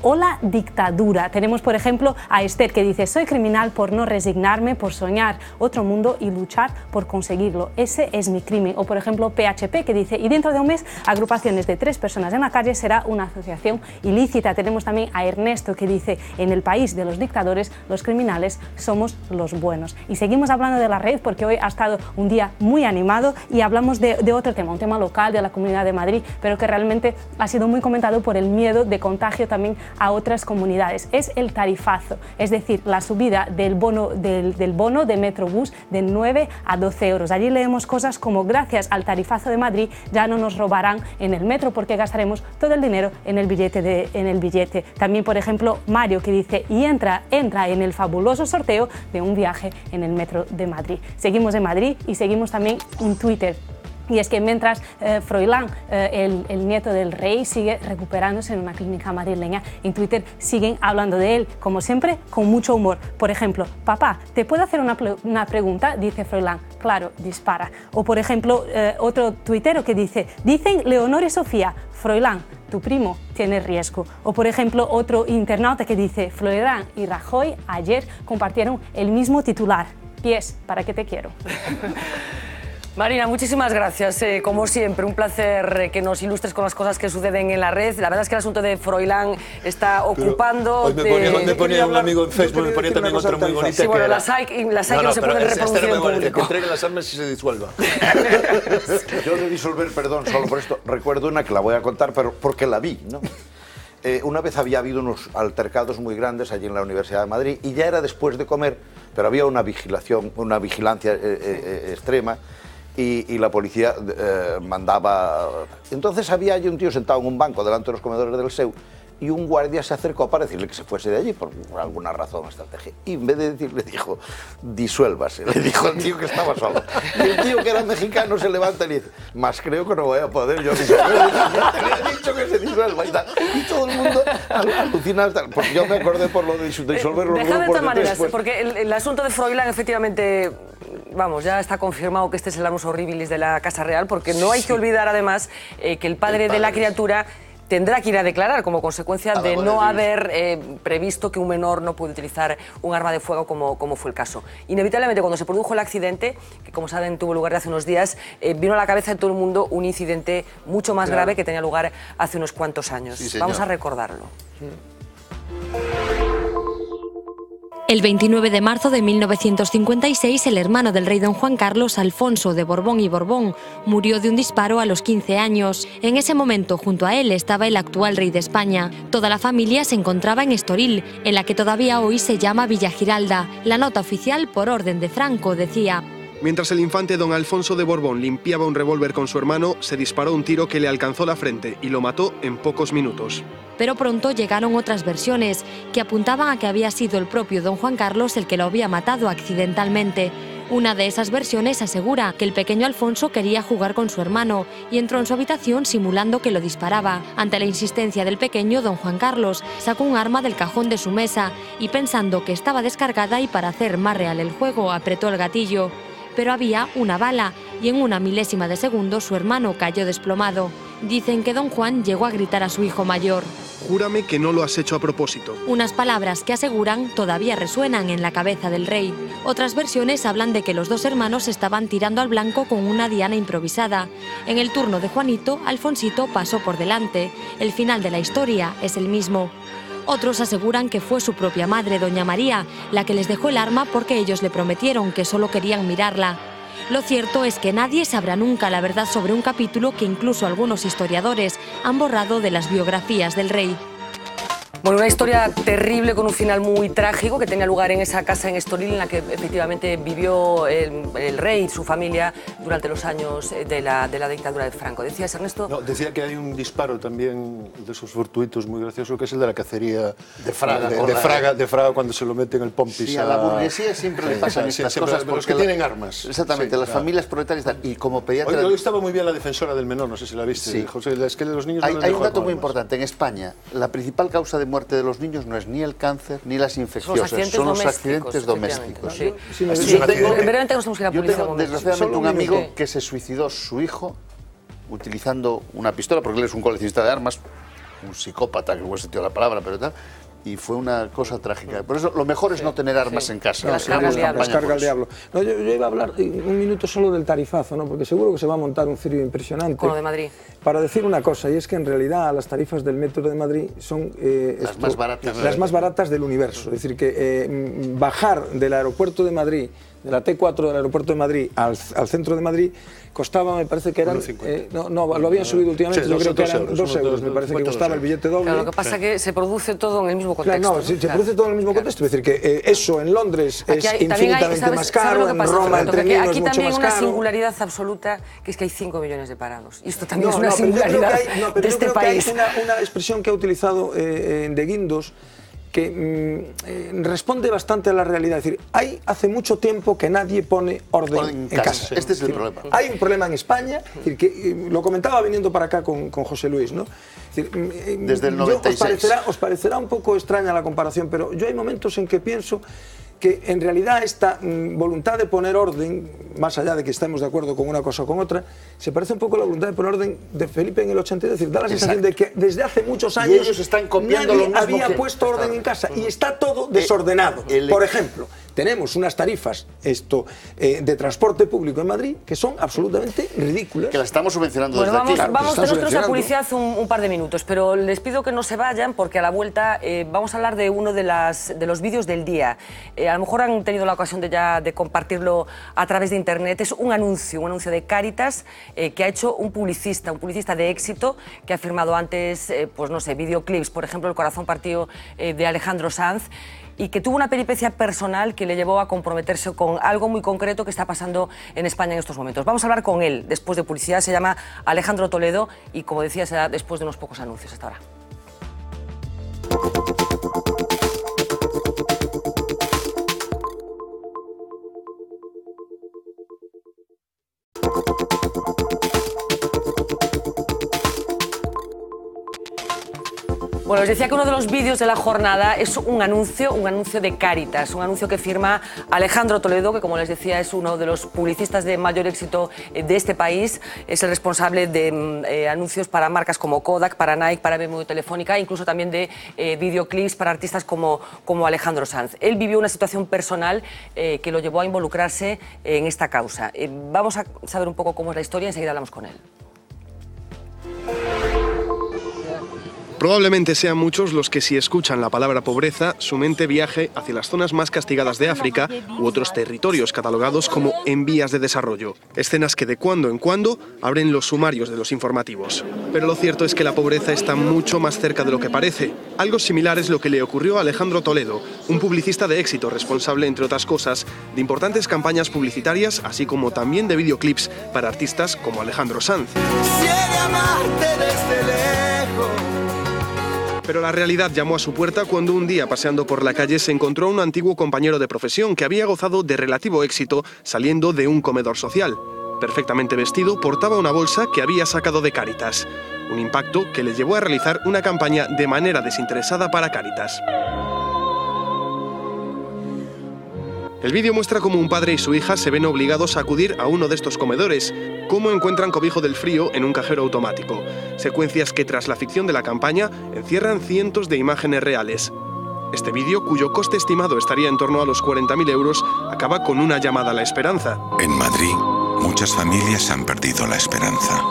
Hola dictadura. Tenemos, por ejemplo, a Esther que dice: soy criminal por no resignarme, por soñar otro mundo y luchar por conseguirlo. Ese es mi crimen. O, por ejemplo, PHP que dice: y dentro de un mes, agrupaciones de 3 personas en la calle será una asociación ilícita. Tenemos también a Ernesto que dice: en el país de los dictadores, los criminales somos los buenos. Y seguimos hablando de la red porque hoy ha estado un día muy animado y hablamos de otro tema, un tema local de la Comunidad de Madrid, pero que realmente ha sido muy comentado por el miedo de contagio también a otras comunidades. Es el tarifazo, es decir, la subida del bono de Metrobús de 9 a 12 euros. Allí leemos cosas como: gracias al tarifazo de Madrid ya no nos robarán en el metro porque gastaremos todo el dinero en el billete. También, por ejemplo, Mario que dice: y entra en el fabuloso sorteo de un viaje en el metro de Madrid. Seguimos en Madrid y seguimos también en Twitter. Y es que mientras Froilán, el nieto del rey, sigue recuperándose en una clínica madrileña, en Twitter siguen hablando de él, como siempre, con mucho humor. Por ejemplo: papá, ¿te puedo hacer una pregunta?, dice Froilán. Claro, dispara. O, por ejemplo, otro tuitero que dice: dicen Leonor y Sofía, Froilán, tu primo tiene riesgo. O, por ejemplo, otro internauta que dice: Froilán y Rajoy ayer compartieron el mismo titular. Pies, ¿para qué te quiero? Marina, muchísimas gracias. Como siempre, un placer que nos ilustres con las cosas que suceden en la red. La verdad es que el asunto de Froilán está ocupando... Hoy me ponía un amigo en Facebook, me ponía también otra muy bonita. Sí, bueno, las hay que no se pueden reproducir en público. Que entreguen las armas y se disuelva. Yo de disolver, perdón, solo por esto, recuerdo una que la voy a contar, pero porque la vi, ¿no? Una vez había habido unos altercados muy grandes allí en la Universidad de Madrid y ya era después de comer, pero había una vigilancia extrema. Y la policía mandaba... Entonces había allí un tío sentado en un banco delante de los comedores del SEU y un guardia se acercó para decirle que se fuese de allí por alguna razón, estrategia. Y en vez de decirle, dijo: disuélvase. Le dijo al tío que estaba solo. Y el tío, que era mexicano, se levanta y le dice: más creo que no voy a poder yo disolver. Ya te le he dicho que se disuelva y tal. Y todo el mundo alucina. Porque yo me acordé por lo de disolver los grupos. Dejad de todas maneras, porque el asunto de Froilán, efectivamente... Vamos, ya está confirmado que este es el annus horribilis de la Casa Real, porque no hay que olvidar además que el padre de la criatura tendrá que ir a declarar como consecuencia de no haber previsto que un menor no puede utilizar un arma de fuego como fue el caso. Inevitablemente, cuando se produjo el accidente, que como saben tuvo lugar hace unos días, vino a la cabeza de todo el mundo un incidente mucho más grave que tenía lugar hace unos cuantos años. Sí, vamos a recordarlo. El 29 de marzo de 1956, el hermano del rey don Juan Carlos, Alfonso de Borbón y Borbón, murió de un disparo a los 15 años. En ese momento, junto a él, estaba el actual rey de España. Toda la familia se encontraba en Estoril, en la que todavía hoy se llama Villa Giralda. La nota oficial, por orden de Franco, decía: mientras el infante don Alfonso de Borbón limpiaba un revólver con su hermano, se disparó un tiro que le alcanzó la frente y lo mató en pocos minutos. Pero pronto llegaron otras versiones, que apuntaban a que había sido el propio don Juan Carlos el que lo había matado accidentalmente. Una de esas versiones asegura que el pequeño Alfonso quería jugar con su hermano y entró en su habitación simulando que lo disparaba. Ante la insistencia del pequeño, don Juan Carlos sacó un arma del cajón de su mesa y, pensando que estaba descargada y para hacer más real el juego, apretó el gatillo. Pero había una bala y en una milésima de segundo su hermano cayó desplomado. Dicen que don Juan llegó a gritar a su hijo mayor: júrame que no lo has hecho a propósito. Unas palabras que aseguran todavía resuenan en la cabeza del rey. Otras versiones hablan de que los dos hermanos estaban tirando al blanco con una diana improvisada. En el turno de Juanito, Alfonsito pasó por delante. El final de la historia es el mismo. Otros aseguran que fue su propia madre, doña María, la que les dejó el arma porque ellos le prometieron que solo querían mirarla. Lo cierto es que nadie sabrá nunca la verdad sobre un capítulo que incluso algunos historiadores han borrado de las biografías del rey. Bueno, una historia terrible con un final muy trágico que tenía lugar en esa casa en Estoril en la que efectivamente vivió el rey y su familia durante los años de la dictadura de Franco. ¿Decías, Ernesto? No, decía que hay un disparo también de esos fortuitos muy graciosos, que es el de la cacería de Fraga, de Fraga cuando se lo mete en el pompis. Sí, a la burguesía siempre le pasan estas cosas. Los que tienen armas. Exactamente, las familias proletarias. Y como pediatra... Hoy estaba muy bien la defensora del menor, no sé si la viste. Sí. José, es que los niños hay un dato muy importante. En España, la principal causa de muerte de los niños no es ni el cáncer ni las infecciosas, son los accidentes domésticos. Sí. Yo tengo, desgraciadamente, un amigo que se suicidó su hijo utilizando una pistola, porque él es un coleccionista de armas, un psicópata, que en buen sentido de la palabra, pero tal, y fue una cosa trágica. Por eso lo mejor es no tener armas en casa. Las carga el diablo. No, yo iba a hablar un minuto solo del tarifazo, ¿no? Porque seguro que se va a montar un circo impresionante. Con lo de Madrid. Para decir una cosa, y es que en realidad las tarifas del metro de Madrid son las más baratas del universo. Es decir, que bajar del aeropuerto de Madrid, de la T4 del aeropuerto de Madrid al centro de Madrid, costaba, me parece que eran... no, lo habían subido últimamente, yo creo que eran 2 euros, me parece que costaba el billete doble. Claro, lo que pasa es que se produce todo en el mismo contexto. Claro, se produce todo en el mismo contexto, es decir, que eso en Londres es infinitamente más caro, en Roma el tren es mucho más caro. Aquí también hay una singularidad absoluta, que es que hay 5 millones de parados. Y esto también es una singularidad de este país. Hay una expresión que ha utilizado de Guindos, que responde bastante a la realidad. Es decir, hace mucho tiempo que nadie pone orden en casa. Este es el problema. Hay un problema en España, es decir, que lo comentaba viniendo para acá con José Luis, ¿no? Es decir, desde el 96. Os parecerá un poco extraña la comparación, pero yo hay momentos en que pienso que en realidad esta voluntad de poner orden, más allá de que estemos de acuerdo con una cosa o con otra, se parece un poco a la voluntad de poner orden de Felipe en el 82, es decir, da la sensación de que desde hace muchos años ellos están copiando nadie había puesto orden en casa y está todo desordenado. Por ejemplo, tenemos unas tarifas de transporte público en Madrid que son absolutamente ridículas. Que las estamos subvencionando desde aquí. Vamos de nosotros a publicidad un par de minutos, pero les pido que no se vayan porque a la vuelta vamos a hablar de uno de los vídeos del día. A lo mejor han tenido la ocasión de compartirlo a través de internet. Es un anuncio de Cáritas que ha hecho un publicista de éxito que ha firmado antes, pues no sé, videoclips, por ejemplo, El corazón partido de Alejandro Sanz, y que tuvo una peripecia personal que le llevó a comprometerse con algo muy concreto que está pasando en España en estos momentos. Vamos a hablar con él después de publicidad. Se llama Alejandro Toledo y, como decía, será después de unos pocos anuncios. Hasta ahora. Bueno, les decía que uno de los vídeos de la jornada es un anuncio de Cáritas, un anuncio que firma Alejandro Toledo, que, como les decía, es uno de los publicistas de mayor éxito de este país. Es el responsable de anuncios para marcas como Kodak, para Nike, para BMW Telefónica, incluso también de videoclips para artistas como Alejandro Sanz. Él vivió una situación personal que lo llevó a involucrarse en esta causa. Vamos a saber un poco cómo es la historia, enseguida hablamos con él. Probablemente sean muchos los que, si escuchan la palabra pobreza, su mente viaje hacia las zonas más castigadas de África u otros territorios catalogados como en vías de desarrollo. Escenas que de cuando en cuando abren los sumarios de los informativos. Pero lo cierto es que la pobreza está mucho más cerca de lo que parece. Algo similar es lo que le ocurrió a Alejandro Toledo, un publicista de éxito responsable, entre otras cosas, de importantes campañas publicitarias, así como también de videoclips para artistas como Alejandro Sanz. Pero la realidad llamó a su puerta cuando un día, paseando por la calle, se encontró a un antiguo compañero de profesión que había gozado de relativo éxito saliendo de un comedor social. Perfectamente vestido, portaba una bolsa que había sacado de Cáritas. Un impacto que le llevó a realizar una campaña de manera desinteresada para Cáritas. El vídeo muestra cómo un padre y su hija se ven obligados a acudir a uno de estos comedores, cómo encuentran cobijo del frío en un cajero automático. Secuencias que, tras la ficción de la campaña, encierran cientos de imágenes reales. Este vídeo, cuyo coste estimado estaría en torno a los 40.000 euros, acaba con una llamada a la esperanza. En Madrid, muchas familias han perdido la esperanza.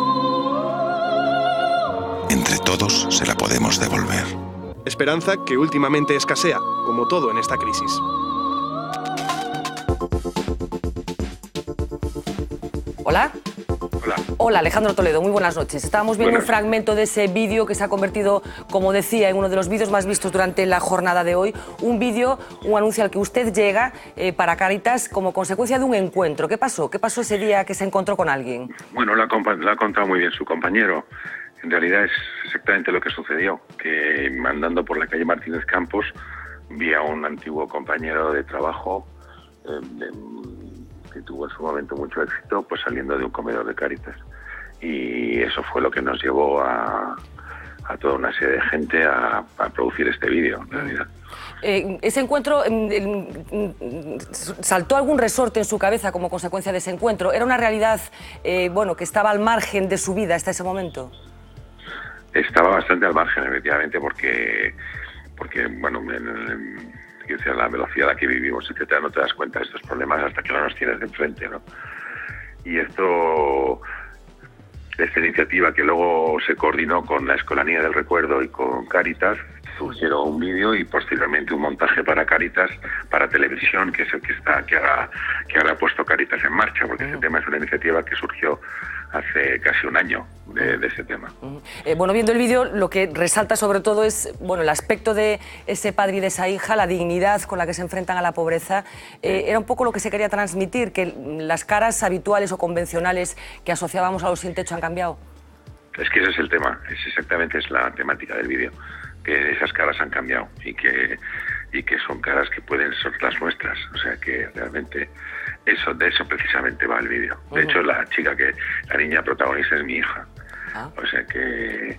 Entre todos se la podemos devolver. Esperanza que últimamente escasea, como todo en esta crisis. Hola. Hola, Alejandro Toledo, muy buenas noches. Estábamos viendo un fragmento de ese vídeo que se ha convertido, como decía, en uno de los vídeos más vistos durante la jornada de hoy. Un vídeo, un anuncio al que usted llega para Cáritas como consecuencia de un encuentro. ¿Qué pasó? ¿Qué pasó ese día que se encontró con alguien? Bueno, lo ha contado muy bien su compañero. En realidad es exactamente lo que sucedió, que andando por la calle Martínez Campos vi a un antiguo compañero de trabajo que tuvo en su momento mucho éxito, pues saliendo de un comedor de Cáritas. Y eso fue lo que nos llevó a a toda una serie de gente a producir este vídeo, en realidad. Ese encuentro, ¿saltó algún resorte en su cabeza como consecuencia de ese encuentro? ¿Era una realidad bueno, que estaba al margen de su vida hasta ese momento? Estaba bastante al margen, efectivamente, porque bueno, a la velocidad a la que vivimos, etcétera, no te das cuenta de estos problemas hasta que no los tienes de enfrente, ¿no? Y esta iniciativa que luego se coordinó con la Escolanía del Recuerdo y con Cáritas, surgieron un vídeo y posteriormente un montaje para Cáritas, para televisión, que es el que ahora ha puesto Cáritas en marcha, porque ese tema es una iniciativa que surgió hace casi un año de ese tema. Bueno, viendo el vídeo, lo que resalta sobre todo es el aspecto de ese padre y de esa hija, la dignidad con la que se enfrentan a la pobreza. Era un poco lo que se quería transmitir, que las caras habituales o convencionales que asociábamos a los sin techo han cambiado. Es que ese es el tema, exactamente es la temática del vídeo, que esas caras han cambiado y que son caras que pueden ser las nuestras, o sea que realmente de eso precisamente va el vídeo. De hecho, la niña protagonista es mi hija, o sea que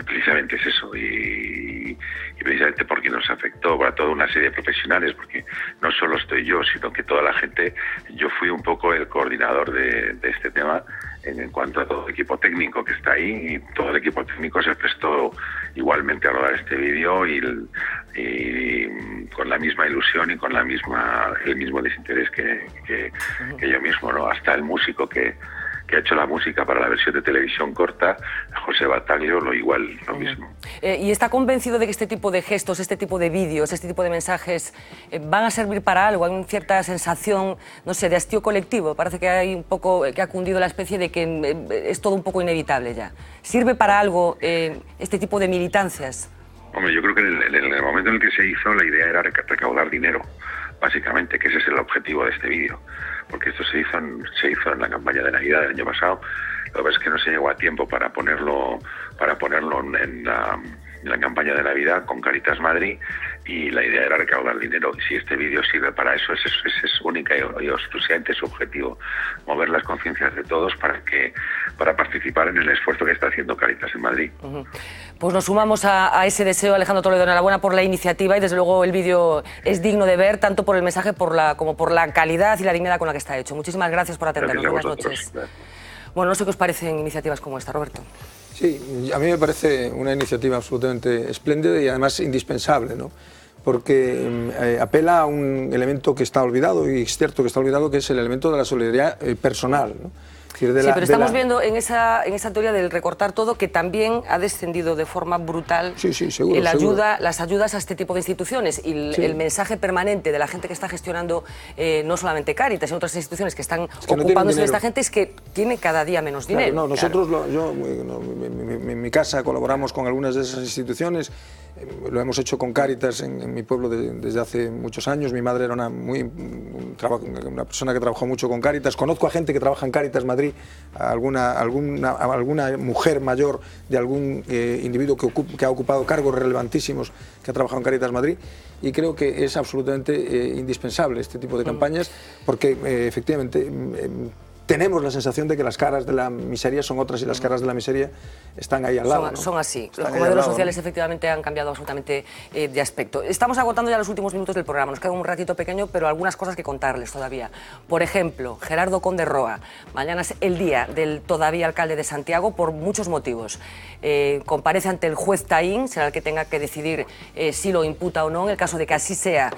precisamente es eso y precisamente porque nos afectó a toda una serie de profesionales, porque no solo estoy yo, sino que toda la gente, yo fui un poco el coordinador de este tema en cuanto a todo el equipo técnico que está ahí, y todo el equipo técnico se prestó igualmente a rodar este vídeo y con la misma ilusión y con el mismo desinterés que yo mismo, ¿no? Hasta el músico que ha hecho la música para la versión de televisión corta, José Bataglio, lo mismo. ¿Y está convencido de que este tipo de gestos, este tipo de vídeos, este tipo de mensajes van a servir para algo? Hay una cierta sensación, no sé, de hastío colectivo. Parece que hay un poco, que ha cundido la especie de que es todo un poco inevitable ya. ¿Sirve para algo este tipo de militancias? Hombre, yo creo que en el momento en el que se hizo, la idea era recaudar dinero, básicamente, que ese es el objetivo de este vídeo. Porque esto se hizo en la campaña de Navidad del año pasado. Lo que pasa es que no se llegó a tiempo para ponerlo en la campaña de Navidad con Cáritas Madrid, y la idea era recaudar dinero. Y si este vídeo sirve para eso, ese es única y exclusivamente su objetivo, mover las conciencias de todos para participar en el esfuerzo que está haciendo Cáritas en Madrid. Pues nos sumamos a ese deseo, Alejandro Toledo. Enhorabuena por la iniciativa, y desde luego el vídeo es digno de ver, tanto por el mensaje como por la calidad y la dignidad con la que está hecho. Muchísimas gracias por atendernos. Buenas noches. Bueno, no sé qué os parecen iniciativas como esta, Roberto. Sí, a mí me parece una iniciativa absolutamente espléndida y además indispensable, ¿no? Porque apela a un elemento que está olvidado, y es cierto que está olvidado, que es el elemento de la solidaridad personal, ¿no? Pero estamos viendo en esa teoría del recortar todo que también ha descendido de forma brutal las ayudas a este tipo de instituciones, y el mensaje permanente de la gente que está gestionando no solamente Cáritas, sino otras instituciones que están ocupándose de esta gente, es que tiene cada día menos dinero. Claro, nosotros, en mi casa colaboramos con algunas de esas instituciones. Lo hemos hecho con Cáritas en mi pueblo desde hace muchos años. Mi madre era una persona que trabajó mucho con Cáritas. Conozco a gente que trabaja en Cáritas Madrid, a alguna mujer mayor de algún individuo que ha ocupado cargos relevantísimos que ha trabajado en Cáritas Madrid, y creo que es absolutamente indispensable este tipo de campañas, porque efectivamente tenemos la sensación de que las caras de la miseria son otras y las caras de la miseria están ahí al lado. Son así. Los comedores sociales efectivamente han cambiado absolutamente de aspecto. Estamos agotando ya los últimos minutos del programa. Nos queda un ratito pequeño, pero algunas cosas que contarles todavía. Por ejemplo, Gerardo Conde Roa. Mañana es el día del todavía alcalde de Santiago por muchos motivos. Comparece ante el juez Taín, será el que tenga que decidir si lo imputa o no. En el caso de que así sea,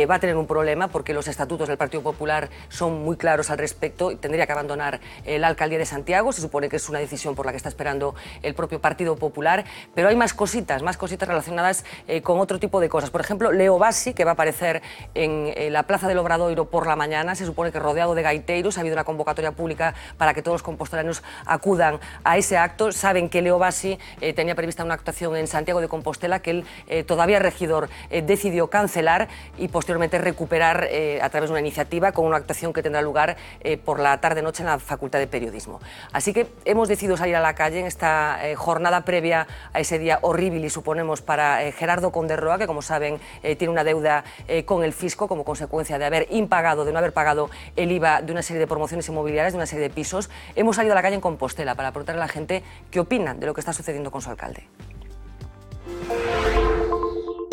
va a tener un problema, porque los estatutos del Partido Popular son muy claros al respecto y tendría que abandonar la alcaldía de Santiago. Se supone que es una decisión por la que está esperando el propio Partido Popular, pero hay más cositas relacionadas con otro tipo de cosas. Por ejemplo, Leo Bassi, que va a aparecer en la Plaza del Obradoiro por la mañana, se supone que rodeado de gaiteiros. Ha habido una convocatoria pública para que todos los compostelanos acudan a ese acto. Saben que Leo Bassi tenía prevista una actuación en Santiago de Compostela que él, todavía regidor, decidió cancelar y posteriormente recuperar a través de una iniciativa, con una actuación que tendrá lugar por la tarde-noche en la Facultad de Periodismo. Así que hemos decidido salir a la calle en esta jornada previa a ese día horrible, y suponemos, para Gerardo Conde Roa, que como saben tiene una deuda con el fisco como consecuencia de no haber pagado el IVA de una serie de promociones inmobiliarias, de una serie de pisos. Hemos salido a la calle en Compostela para preguntarle a la gente qué opinan de lo que está sucediendo con su alcalde.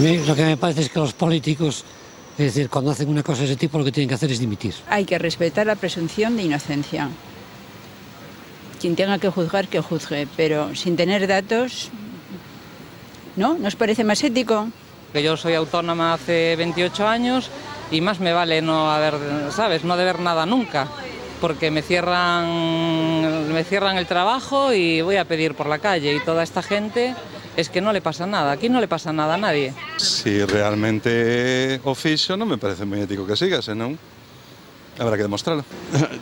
A mí lo que me parece es que los políticos, es decir, cuando hacen una cosa de ese tipo, lo que tienen que hacer es dimitir. Hay que respetar la presunción de inocencia. Quien tenga que juzgar, que juzgue, pero sin tener datos, ¿no? ¿Nos parece más ético? Que yo soy autónoma hace 28 años y más me vale no haber, ¿sabes?, no deber nada nunca, porque me cierran el trabajo y voy a pedir por la calle, y toda esta gente es que no le pasa nada, aquí no le pasa nada a nadie. Si realmente oficio, no me parece muy ético que siga, ¿no? Habrá que demostrarlo.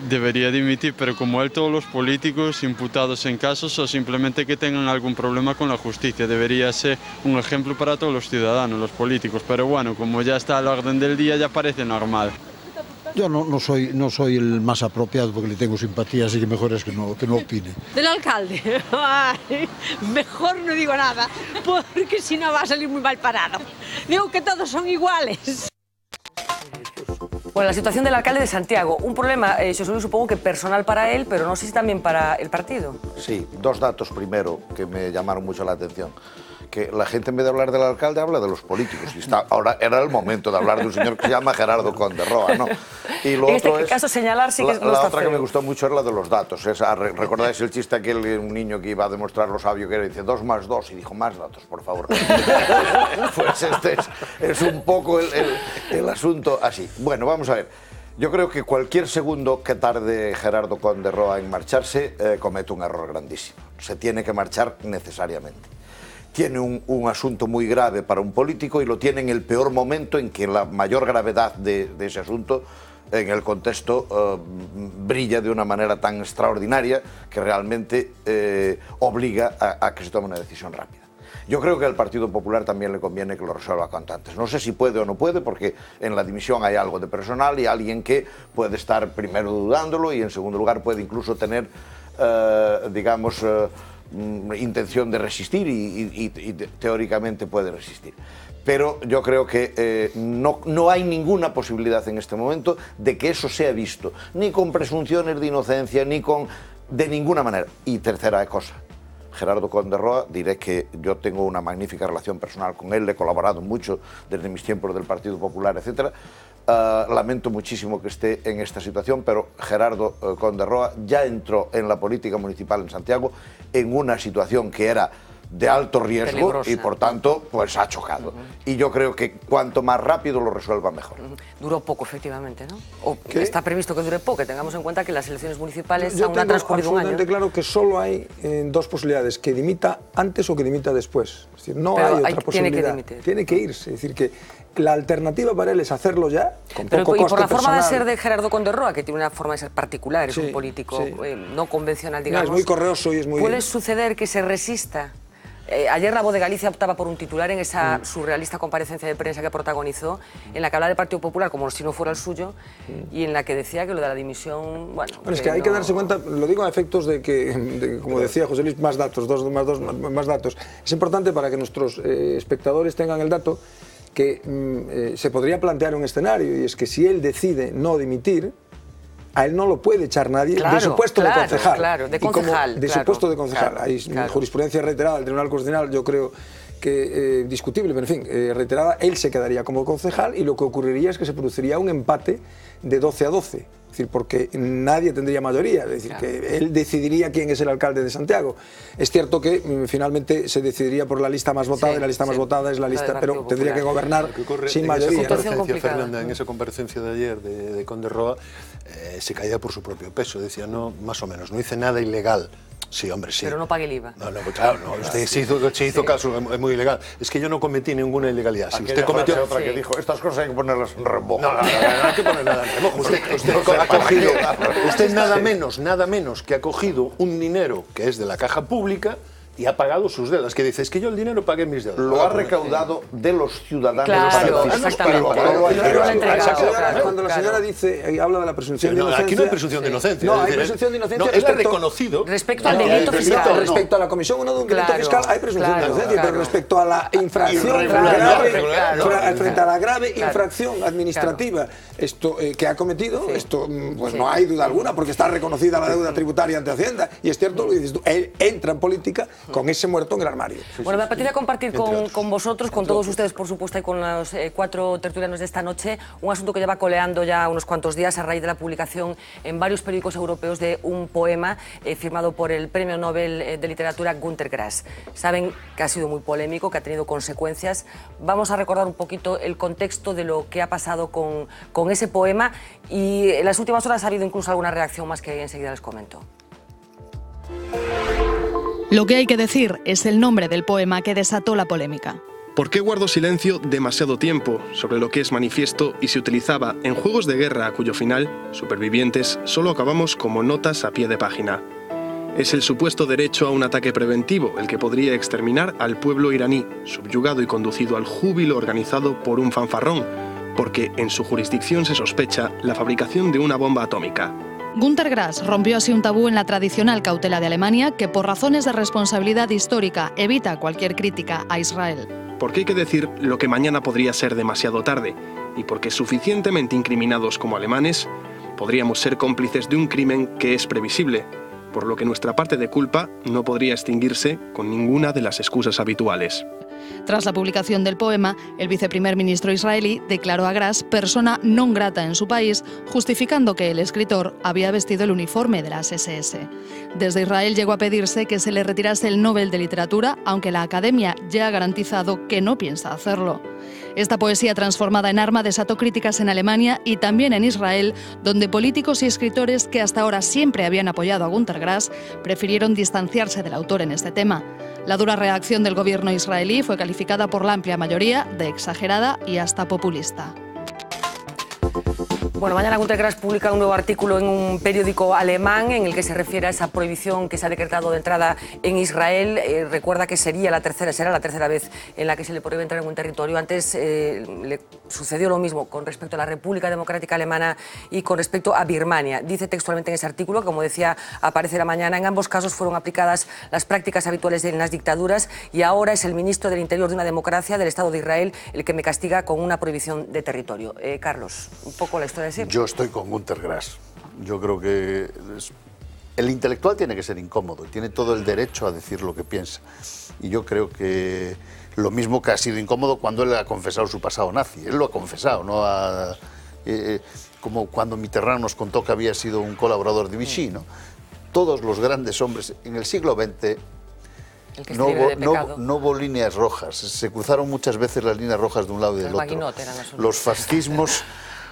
Debería dimitir, pero como él, todos los políticos imputados en casos o simplemente que tengan algún problema con la justicia. Debería ser un ejemplo para todos los ciudadanos, los políticos. Pero bueno, como ya está a la orden del día, ya parece normal. Yo no soy el más apropiado porque le tengo simpatía, así que mejor es que no opine. Del alcalde, ay, mejor no digo nada, porque si no va a salir muy mal parado. Digo que todos son iguales. Bueno, la situación del alcalde de Santiago, un problema, José Luis, supongo que personal para él, pero no sé si también para el partido. Sí, dos datos primero que me llamaron mucho la atención. Que la gente, en vez de hablar del alcalde, habla de los políticos. Y ahora era el momento de hablar de un señor que se llama Gerardo Conde Roa, ¿no? Y lo en otro este caso, señalar sí que no la está otra feo. que me gustó mucho era la de los datos. ¿Recordáis el chiste aquel de un niño que iba a demostrar lo sabio que era? Y dice 2 más 2 y dijo más datos, por favor. Pues este es un poco el asunto así. Bueno, vamos a ver. Yo creo que cualquier segundo que tarde Gerardo Conde Roa en marcharse comete un error grandísimo. Se tiene que marchar necesariamente. Tiene un asunto muy grave para un político y lo tiene en el peor momento en que la mayor gravedad de ese asunto en el contexto brilla de una manera tan extraordinaria que realmente obliga a que se tome una decisión rápida. Yo creo que al Partido Popular también le conviene que lo resuelva cuanto antes. No sé si puede o no puede, porque en la dimisión hay algo de personal y alguien que puede estar primero dudándolo y en segundo lugar puede incluso tener, digamos, intención de resistir y teóricamente puede resistir. Pero yo creo que no hay ninguna posibilidad en este momento de que eso sea visto, ni con presunciones de inocencia, ni de ninguna manera. Y tercera cosa, Gerardo Conde Roa, diré que yo tengo una magnífica relación personal con él, le he colaborado mucho desde mis tiempos del Partido Popular, etc. Lamento muchísimo que esté en esta situación, pero Gerardo Conde Roa ya entró en la política municipal en Santiago en una situación que era de alto riesgo peligrosa. Y por tanto pues ha chocado. Y yo creo que cuanto más rápido lo resuelva mejor. Duró poco, efectivamente, ¿no? O está previsto que dure poco, que tengamos en cuenta que las elecciones municipales aún no han transcurrido un año. Yo tengo absolutamente claro que solo hay dos posibilidades, que dimita antes o que dimita después. Es decir, no hay otra posibilidad. Tiene que dimitir. Tiene que irse, es decir, que la alternativa para él es hacerlo ya, con poco coste y por la forma personal. de ser de Gerardo Conde Roa, que tiene una forma de ser particular, es un político no convencional, digamos. No, es muy correoso y es muy... ¿Puede suceder que se resista? Ayer La Voz de Galicia optaba por un titular en esa surrealista comparecencia de prensa que protagonizó, en la que hablaba del Partido Popular como si no fuera el suyo, y en la que decía que lo de la dimisión, bueno... Es que hay que darse cuenta, lo digo a efectos de que, como decía José Luis, más datos, más datos. Es importante para que nuestros espectadores tengan el dato que se podría plantear un escenario, y es que si él decide no dimitir, a él no lo puede echar nadie de su puesto de concejal. Claro, de concejal. De su puesto de concejal. Hay jurisprudencia reiterada del Tribunal Constitucional, yo creo que discutible, pero en fin, reiterada, él se quedaría como concejal y lo que ocurriría es que se produciría un empate de 12 a 12. Es decir, porque nadie tendría mayoría, es decir, que él decidiría quién es el alcalde de Santiago. Es cierto que finalmente se decidiría por la lista más votada y la lista más votada es la lista, pero tendría que gobernar sin mayoría. En esa comparecencia de ayer de Conde Roa se caía por su propio peso, decía, no, más o menos, no hice nada ilegal. Sí, hombre, sí. Pero no pague el IVA. No, claro, no, usted se hizo caso, es muy ilegal. Es que yo no cometí ninguna ilegalidad. Si usted cometió otra que dijo, estas cosas hay que ponerlas en remojo. No hay que poner nada en remojo. Usted ha cogido, usted nada menos que ha cogido un dinero que es de la caja pública y ha pagado sus deudas. Que dice, es que yo el dinero pagué mis deudas. Lo ha recaudado de los ciudadanos. Claro, exactamente. Cuando la señora dice, habla de la presunción de inocencia... Aquí no hay presunción de inocencia. No, hay presunción de inocencia él ha reconocido... Respecto al delito fiscal. Respecto a la comisión 1 de un delito fiscal hay presunción de inocencia, pero respecto a la infracción grave, frente a la grave infracción administrativa esto que ha cometido, esto pues no hay duda alguna, porque está reconocida la deuda tributaria ante Hacienda, y es cierto lo que dices tú, él entra en política con ese muerto en el armario. Bueno, me apetece compartir con vosotros, con todos ustedes, por supuesto, y con los 4 tertulianos de esta noche, un asunto que lleva coleando ya unos cuantos días a raíz de la publicación en varios periódicos europeos de un poema firmado por el Premio Nobel de Literatura Günter Grass. Saben que ha sido muy polémico, que ha tenido consecuencias. Vamos a recordar un poquito el contexto de lo que ha pasado con ese poema, y en las últimas horas ha habido incluso alguna reacción más que enseguida les comento. Lo que hay que decir es el nombre del poema que desató la polémica. ¿Por qué guardó silencio demasiado tiempo sobre lo que es manifiesto y se utilizaba en juegos de guerra a cuyo final, supervivientes, solo acabamos como notas a pie de página? Es el supuesto derecho a un ataque preventivo el que podría exterminar al pueblo iraní, subyugado y conducido al júbilo organizado por un fanfarrón, porque en su jurisdicción se sospecha la fabricación de una bomba atómica. Günter Grass rompió así un tabú en la tradicional cautela de Alemania que, por razones de responsabilidad histórica, evita cualquier crítica a Israel. Porque hay que decir lo que mañana podría ser demasiado tarde, y porque suficientemente incriminados como alemanes, podríamos ser cómplices de un crimen que es previsible, por lo que nuestra parte de culpa no podría extinguirse con ninguna de las excusas habituales. Tras la publicación del poema, el viceprimer ministro israelí declaró a Grass persona non grata en su país, justificando que el escritor había vestido el uniforme de las SS. Desde Israel llegó a pedirse que se le retirase el Nobel de Literatura, aunque la Academia ya ha garantizado que no piensa hacerlo. Esta poesía transformada en arma desató críticas en Alemania y también en Israel, donde políticos y escritores que hasta ahora siempre habían apoyado a Günter Grass prefirieron distanciarse del autor en este tema. La dura reacción del gobierno israelí fue calificada por la amplia mayoría de exagerada y hasta populista. Bueno, mañana Günter Grass publica un nuevo artículo en un periódico alemán en el que se refiere a esa prohibición que se ha decretado de entrada en Israel. Recuerda que será la tercera vez en la que se le prohíbe entrar en un territorio. Antes le sucedió lo mismo con respecto a la República Democrática Alemana y con respecto a Birmania. Dice textualmente en ese artículo, como decía, aparecerá mañana, en ambos casos fueron aplicadas las prácticas habituales en las dictaduras y ahora es el ministro del Interior de una democracia, del Estado de Israel, el que me castiga con una prohibición de territorio. Carlos, un poco la historia. Yo estoy con Günter Grass. Yo creo que el intelectual tiene que ser incómodo, tiene todo el derecho a decir lo que piensa. Y yo creo que lo mismo que ha sido incómodo cuando él ha confesado su pasado nazi. Él lo ha confesado, ¿no? Como cuando Mitterrand nos contó que había sido un colaborador de Vichy, ¿no? Todos los grandes hombres en el siglo XX no hubo líneas rojas. Se cruzaron muchas veces las líneas rojas de un lado y del otro. Los fascismos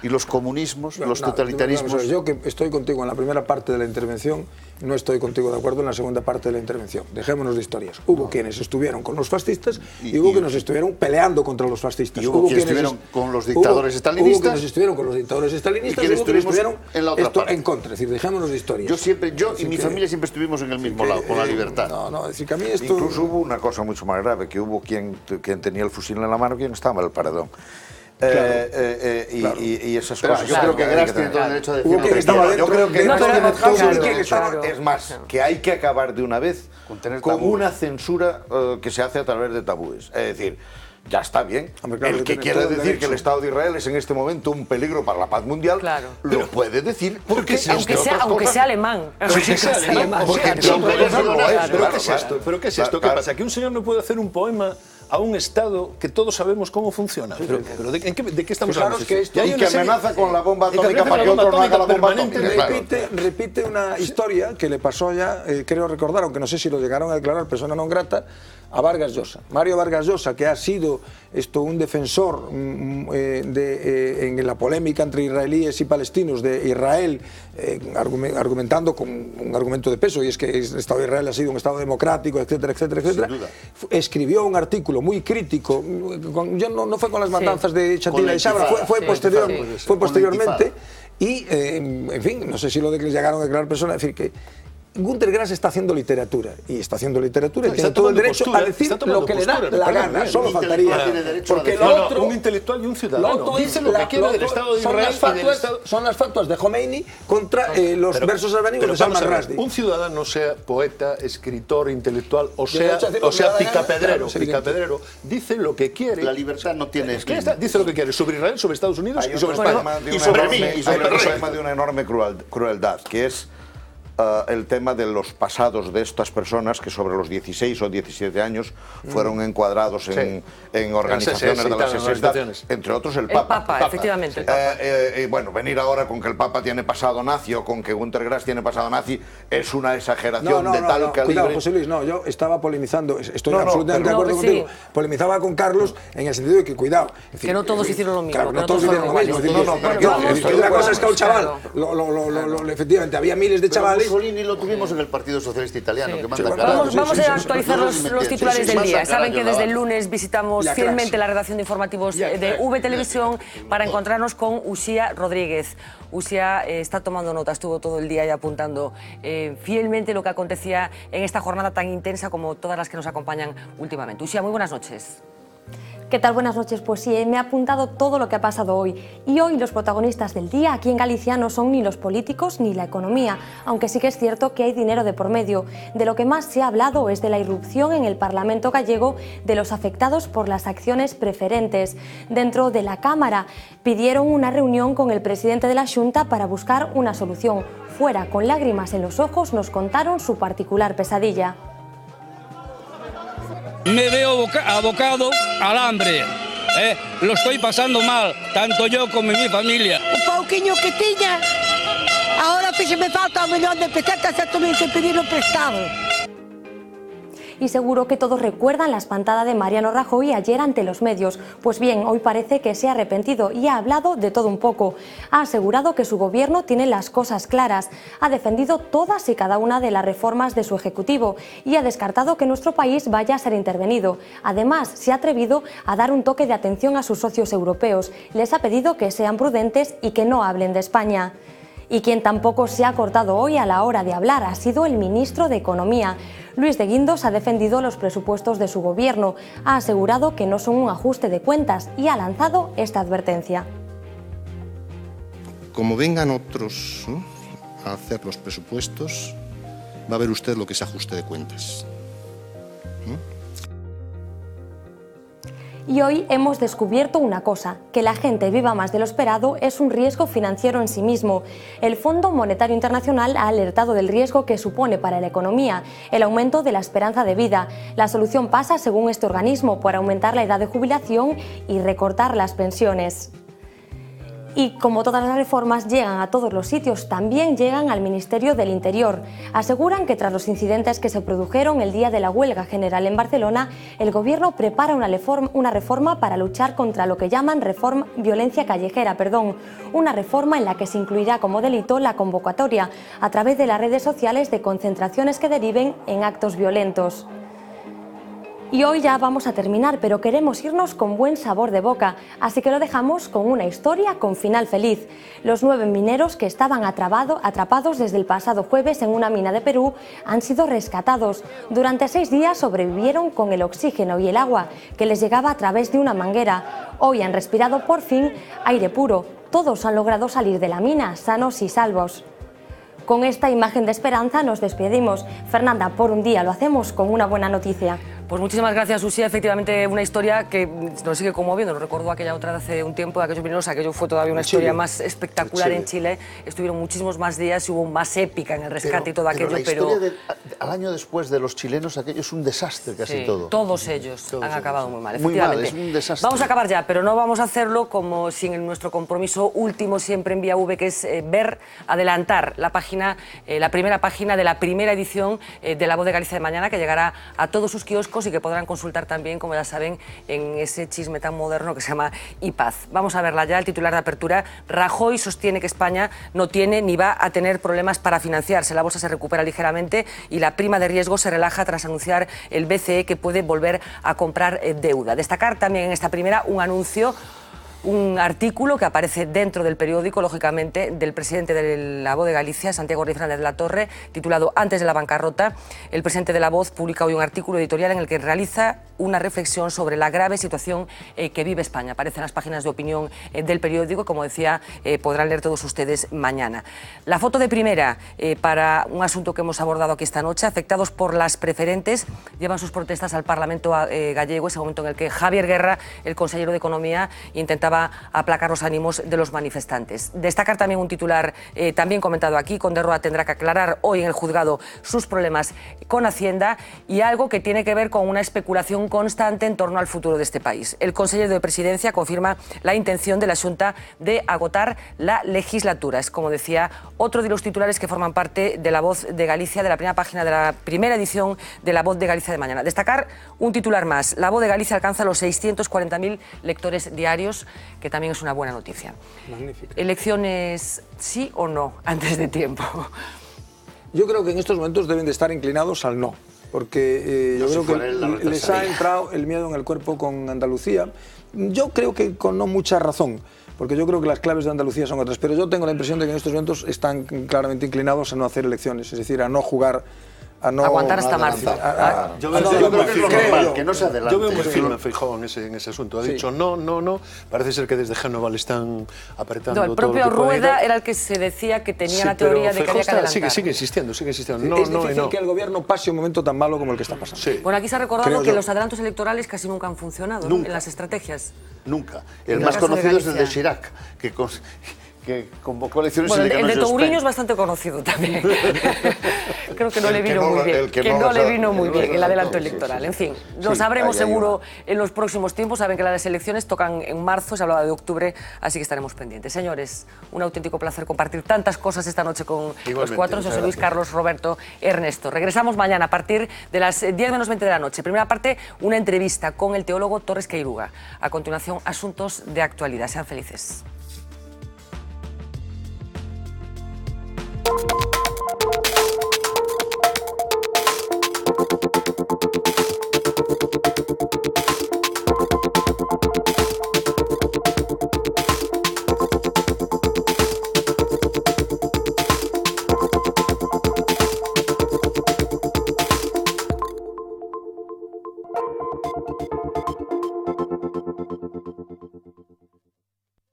y los comunismos, los totalitarismos. Yo que estoy contigo en la primera parte de la intervención, no estoy contigo de acuerdo en la segunda parte de la intervención. Dejémonos de historias. Hubo quienes estuvieron con los fascistas y hubo quienes estuvieron peleando contra los fascistas. Y hubo quienes estuvieron con los dictadores estalinistas. Hubo quienes estuvieron con los dictadores estalinistas y hubo quienes estuvieron en la otra parte. En contra. Es decir, dejémonos de historias. Yo y mi familia siempre estuvimos en el mismo lado, con la libertad. Es decir, que a mí esto... Incluso hubo una cosa mucho más grave, que hubo quien tenía el fusil en la mano y quien estaba en el paredón. Claro. Y esas cosas. Yo creo que Grass tiene todo el derecho a decir lo que estaba dentro. Yo creo que Grass tiene todo el derecho. Claro. Es más, que hay que acabar de una vez con una censura que se hace a través de tabúes. Es decir, ya está bien. El que quiere decir que el Estado de Israel es en este momento un peligro para la paz mundial, lo puede decir porque aunque sea alemán. ¿Pero qué es esto? ¿Qué pasa? ¿Que un señor no puede hacer un poema a un Estado que todos sabemos cómo funciona? Pero ¿de qué estamos hablando? Y que amenaza con la bomba atómica para que otro no haga la bomba atómica. Repite una historia que le pasó ya, creo recordar, aunque no sé si lo llegaron a declarar persona non grata, a Vargas Llosa. Mario Vargas Llosa, que ha sido un defensor en la polémica entre israelíes y palestinos de Israel, argumentando con un argumento de peso, y es que el Estado de Israel ha sido un Estado democrático, etcétera, etcétera, etcétera, escribió un artículo muy crítico, no fue con las matanzas de Chatila y Sabra, fue posteriormente, y, en fin, no sé si lo llegaron a declarar persona, es decir, que Günter Grass está haciendo literatura y tiene todo el derecho a decir lo que le da la gana, solo faltaría. Porque el otro, un intelectual y un ciudadano, dice lo que quiere del Estado de Israel. Son las fatuas de Khomeini contra los versos albánicos de Salman Rushdie. Un ciudadano, sea poeta, escritor, intelectual o sea picapedrero, dice lo que quiere. La libertad no tiene... Dice lo que quiere sobre Israel, sobre Estados Unidos y sobre España. Y sobre mí. Y sobre el problema de una enorme crueldad, que es el tema de los pasados de estas personas que sobre los 16 o 17 años fueron encuadrados en organizaciones de las SS, entre otros el Papa. Efectivamente, el Papa. Bueno, venir ahora con que el Papa tiene pasado nazi o con que Günter Grass tiene pasado nazi es una exageración de tal calibre. Cuidado, José Luis, no, yo estaba polemizando, estoy absolutamente de acuerdo contigo, polemizaba con Carlos en el sentido de que, cuidado, que no todos hicieron lo mismo. Claro, no todos hicieron lo mismo. Una cosa es que a un chaval, efectivamente, había miles de chavales. Mussolini lo tuvimos en el Partido Socialista Italiano, que manda Vamos a actualizar los titulares del día. Saben que desde el lunes visitamos fielmente la redacción de informativos de V Televisión para encontrarnos con Uxía Rodríguez. Uxía está tomando nota, estuvo todo el día y apuntando fielmente lo que acontecía en esta jornada tan intensa como todas las que nos acompañan últimamente. Uxía, muy buenas noches. ¿Qué tal? Buenas noches. Pues sí, me ha apuntado todo lo que ha pasado hoy. Y hoy los protagonistas del día aquí en Galicia no son ni los políticos ni la economía, aunque sí que es cierto que hay dinero de por medio. De lo que más se ha hablado es de la irrupción en el Parlamento gallego de los afectados por las acciones preferentes. Dentro de la Cámara pidieron una reunión con el presidente de la Xunta para buscar una solución. Fuera, con lágrimas en los ojos, nos contaron su particular pesadilla. Me veo abocado al hambre, lo estoy pasando mal, tanto yo como mi familia. O pouquiño que tiña, ahora que me falta 1 millón de pesetas, esto me hice pedirlo prestado. Y seguro que todos recuerdan la espantada de Mariano Rajoy ayer ante los medios. Pues bien, hoy parece que se ha arrepentido y ha hablado de todo un poco. Ha asegurado que su gobierno tiene las cosas claras, ha defendido todas y cada una de las reformas de su ejecutivo y ha descartado que nuestro país vaya a ser intervenido. Además, se ha atrevido a dar un toque de atención a sus socios europeos. Les ha pedido que sean prudentes y que no hablen de España. Y quien tampoco se ha cortado hoy a la hora de hablar ha sido el ministro de Economía. Luis de Guindos ha defendido los presupuestos de su gobierno, ha asegurado que no son un ajuste de cuentas y ha lanzado esta advertencia. Como vengan otros a hacer los presupuestos, va a ver usted lo que es ajuste de cuentas. Y hoy hemos descubierto una cosa, que la gente viva más de lo esperado es un riesgo financiero en sí mismo. El Fondo Monetario Internacional ha alertado del riesgo que supone para la economía el aumento de la esperanza de vida. La solución pasa, según este organismo, por aumentar la edad de jubilación y recortar las pensiones. Y como todas las reformas llegan a todos los sitios, también llegan al Ministerio del Interior. Aseguran que tras los incidentes que se produjeron el día de la huelga general en Barcelona, el Gobierno prepara una reforma para luchar contra lo que llaman violencia callejera, una reforma en la que se incluirá como delito la convocatoria a través de las redes sociales de concentraciones que deriven en actos violentos. Y hoy ya vamos a terminar, pero queremos irnos con buen sabor de boca, así que lo dejamos con una historia con final feliz. Los 9 mineros que estaban atrapados desde el pasado jueves en una mina de Perú han sido rescatados. Durante 6 días sobrevivieron con el oxígeno y el agua que les llegaba a través de una manguera. Hoy han respirado por fin aire puro. Todos han logrado salir de la mina sanos y salvos. Con esta imagen de esperanza nos despedimos. Fernanda, por un día lo hacemos con una buena noticia. Pues muchísimas gracias, Uxía. Efectivamente, una historia que nos sigue conmoviendo. Nos recuerdo aquella otra de hace un tiempo, de aquellos mineros. Aquello fue todavía una historia más espectacular en Chile. Estuvieron muchísimos más días y hubo más épica en el rescate y todo aquello. La historia al año después de los chilenos, aquello es un desastre casi todo. Todos ellos han acabado muy mal, Muy mal, efectivamente. es un desastre. Vamos a acabar ya, pero no vamos a hacerlo como sin nuestro compromiso último siempre en Vía V, que es adelantar la primera página de la primera edición de La Voz de Galicia de mañana, que llegará a todos sus kioscos y que podrán consultar también, como ya saben, en ese chisme tan moderno que se llama iPaz. Vamos a verla ya, el titular de apertura. Rajoy sostiene que España no tiene ni va a tener problemas para financiarse. La bolsa se recupera ligeramente y la prima de riesgo se relaja tras anunciar el BCE que puede volver a comprar deuda. Destacar también en esta primera un anuncio, un artículo que aparece dentro del periódico, lógicamente, del presidente de La Voz de Galicia, Santiago Ruiz Fernández de la Torre, titulado Antes de la bancarrota. El presidente de La Voz publica hoy un artículo editorial en el que realiza una reflexión sobre la grave situación que vive España. Aparece en las páginas de opinión del periódico, como decía, podrán leer todos ustedes mañana. La foto de primera para un asunto que hemos abordado aquí esta noche. Afectados por las preferentes llevan sus protestas al Parlamento gallego, ese momento en el que Javier Guerra, el consejero de Economía, intentaba va a aplacar los ánimos de los manifestantes. Destacar también un titular también comentado aquí: Conde Roa tendrá que aclarar hoy en el juzgado sus problemas con Hacienda, y algo que tiene que ver con una especulación constante en torno al futuro de este país. El consejero de Presidencia confirma la intención de la Xunta de agotar la legislatura. Es, como decía, otro de los titulares que forman parte de La Voz de Galicia, de la primera página de la primera edición de La Voz de Galicia de mañana. Destacar un titular más: La Voz de Galicia alcanza los 640.000 lectores diarios, que también es una buena noticia. Magnífico. ¿Elecciones sí o no antes de tiempo? Yo creo que en estos momentos deben de estar inclinados al no, porque yo creo que les ha entrado el miedo en el cuerpo con Andalucía. Yo creo que con no mucha razón, porque yo creo que las claves de Andalucía son otras, pero yo tengo la impresión de que en estos momentos están claramente inclinados a no hacer elecciones, es decir, a no jugar, a no aguantar hasta marzo. Yo veo que no se adelante. Yo veo muy firme a Feijóo en ese asunto. Ha dicho no. Parece ser que desde Génova le están apretando. No, el propio Rueda era el que se decía que tenía la teoría de que había que adelantar. Sigue insistiendo. Es difícil que el gobierno pase un momento tan malo como el que está pasando. Sí. Bueno, aquí se ha recordado que los adelantos electorales casi nunca han funcionado, ¿no? En las estrategias. Nunca. El más conocido es el de Chirac, que convocó elecciones y le ganó el de Jospin. Touriño es bastante conocido también. Creo que no le vino muy bien. Que no le vino muy bien el adelanto electoral. En fin, lo sabremos seguro en los próximos tiempos. Saben que las elecciones tocan en marzo, se hablaba de octubre, así que estaremos pendientes. Señores, un auténtico placer compartir tantas cosas esta noche con los cuatro: José Luis, Carlos, Roberto, Ernesto. Regresamos mañana a partir de las 10 menos 20 de la noche. Primera parte, una entrevista con el teólogo Torres Queiruga. A continuación, asuntos de actualidad. Sean felices.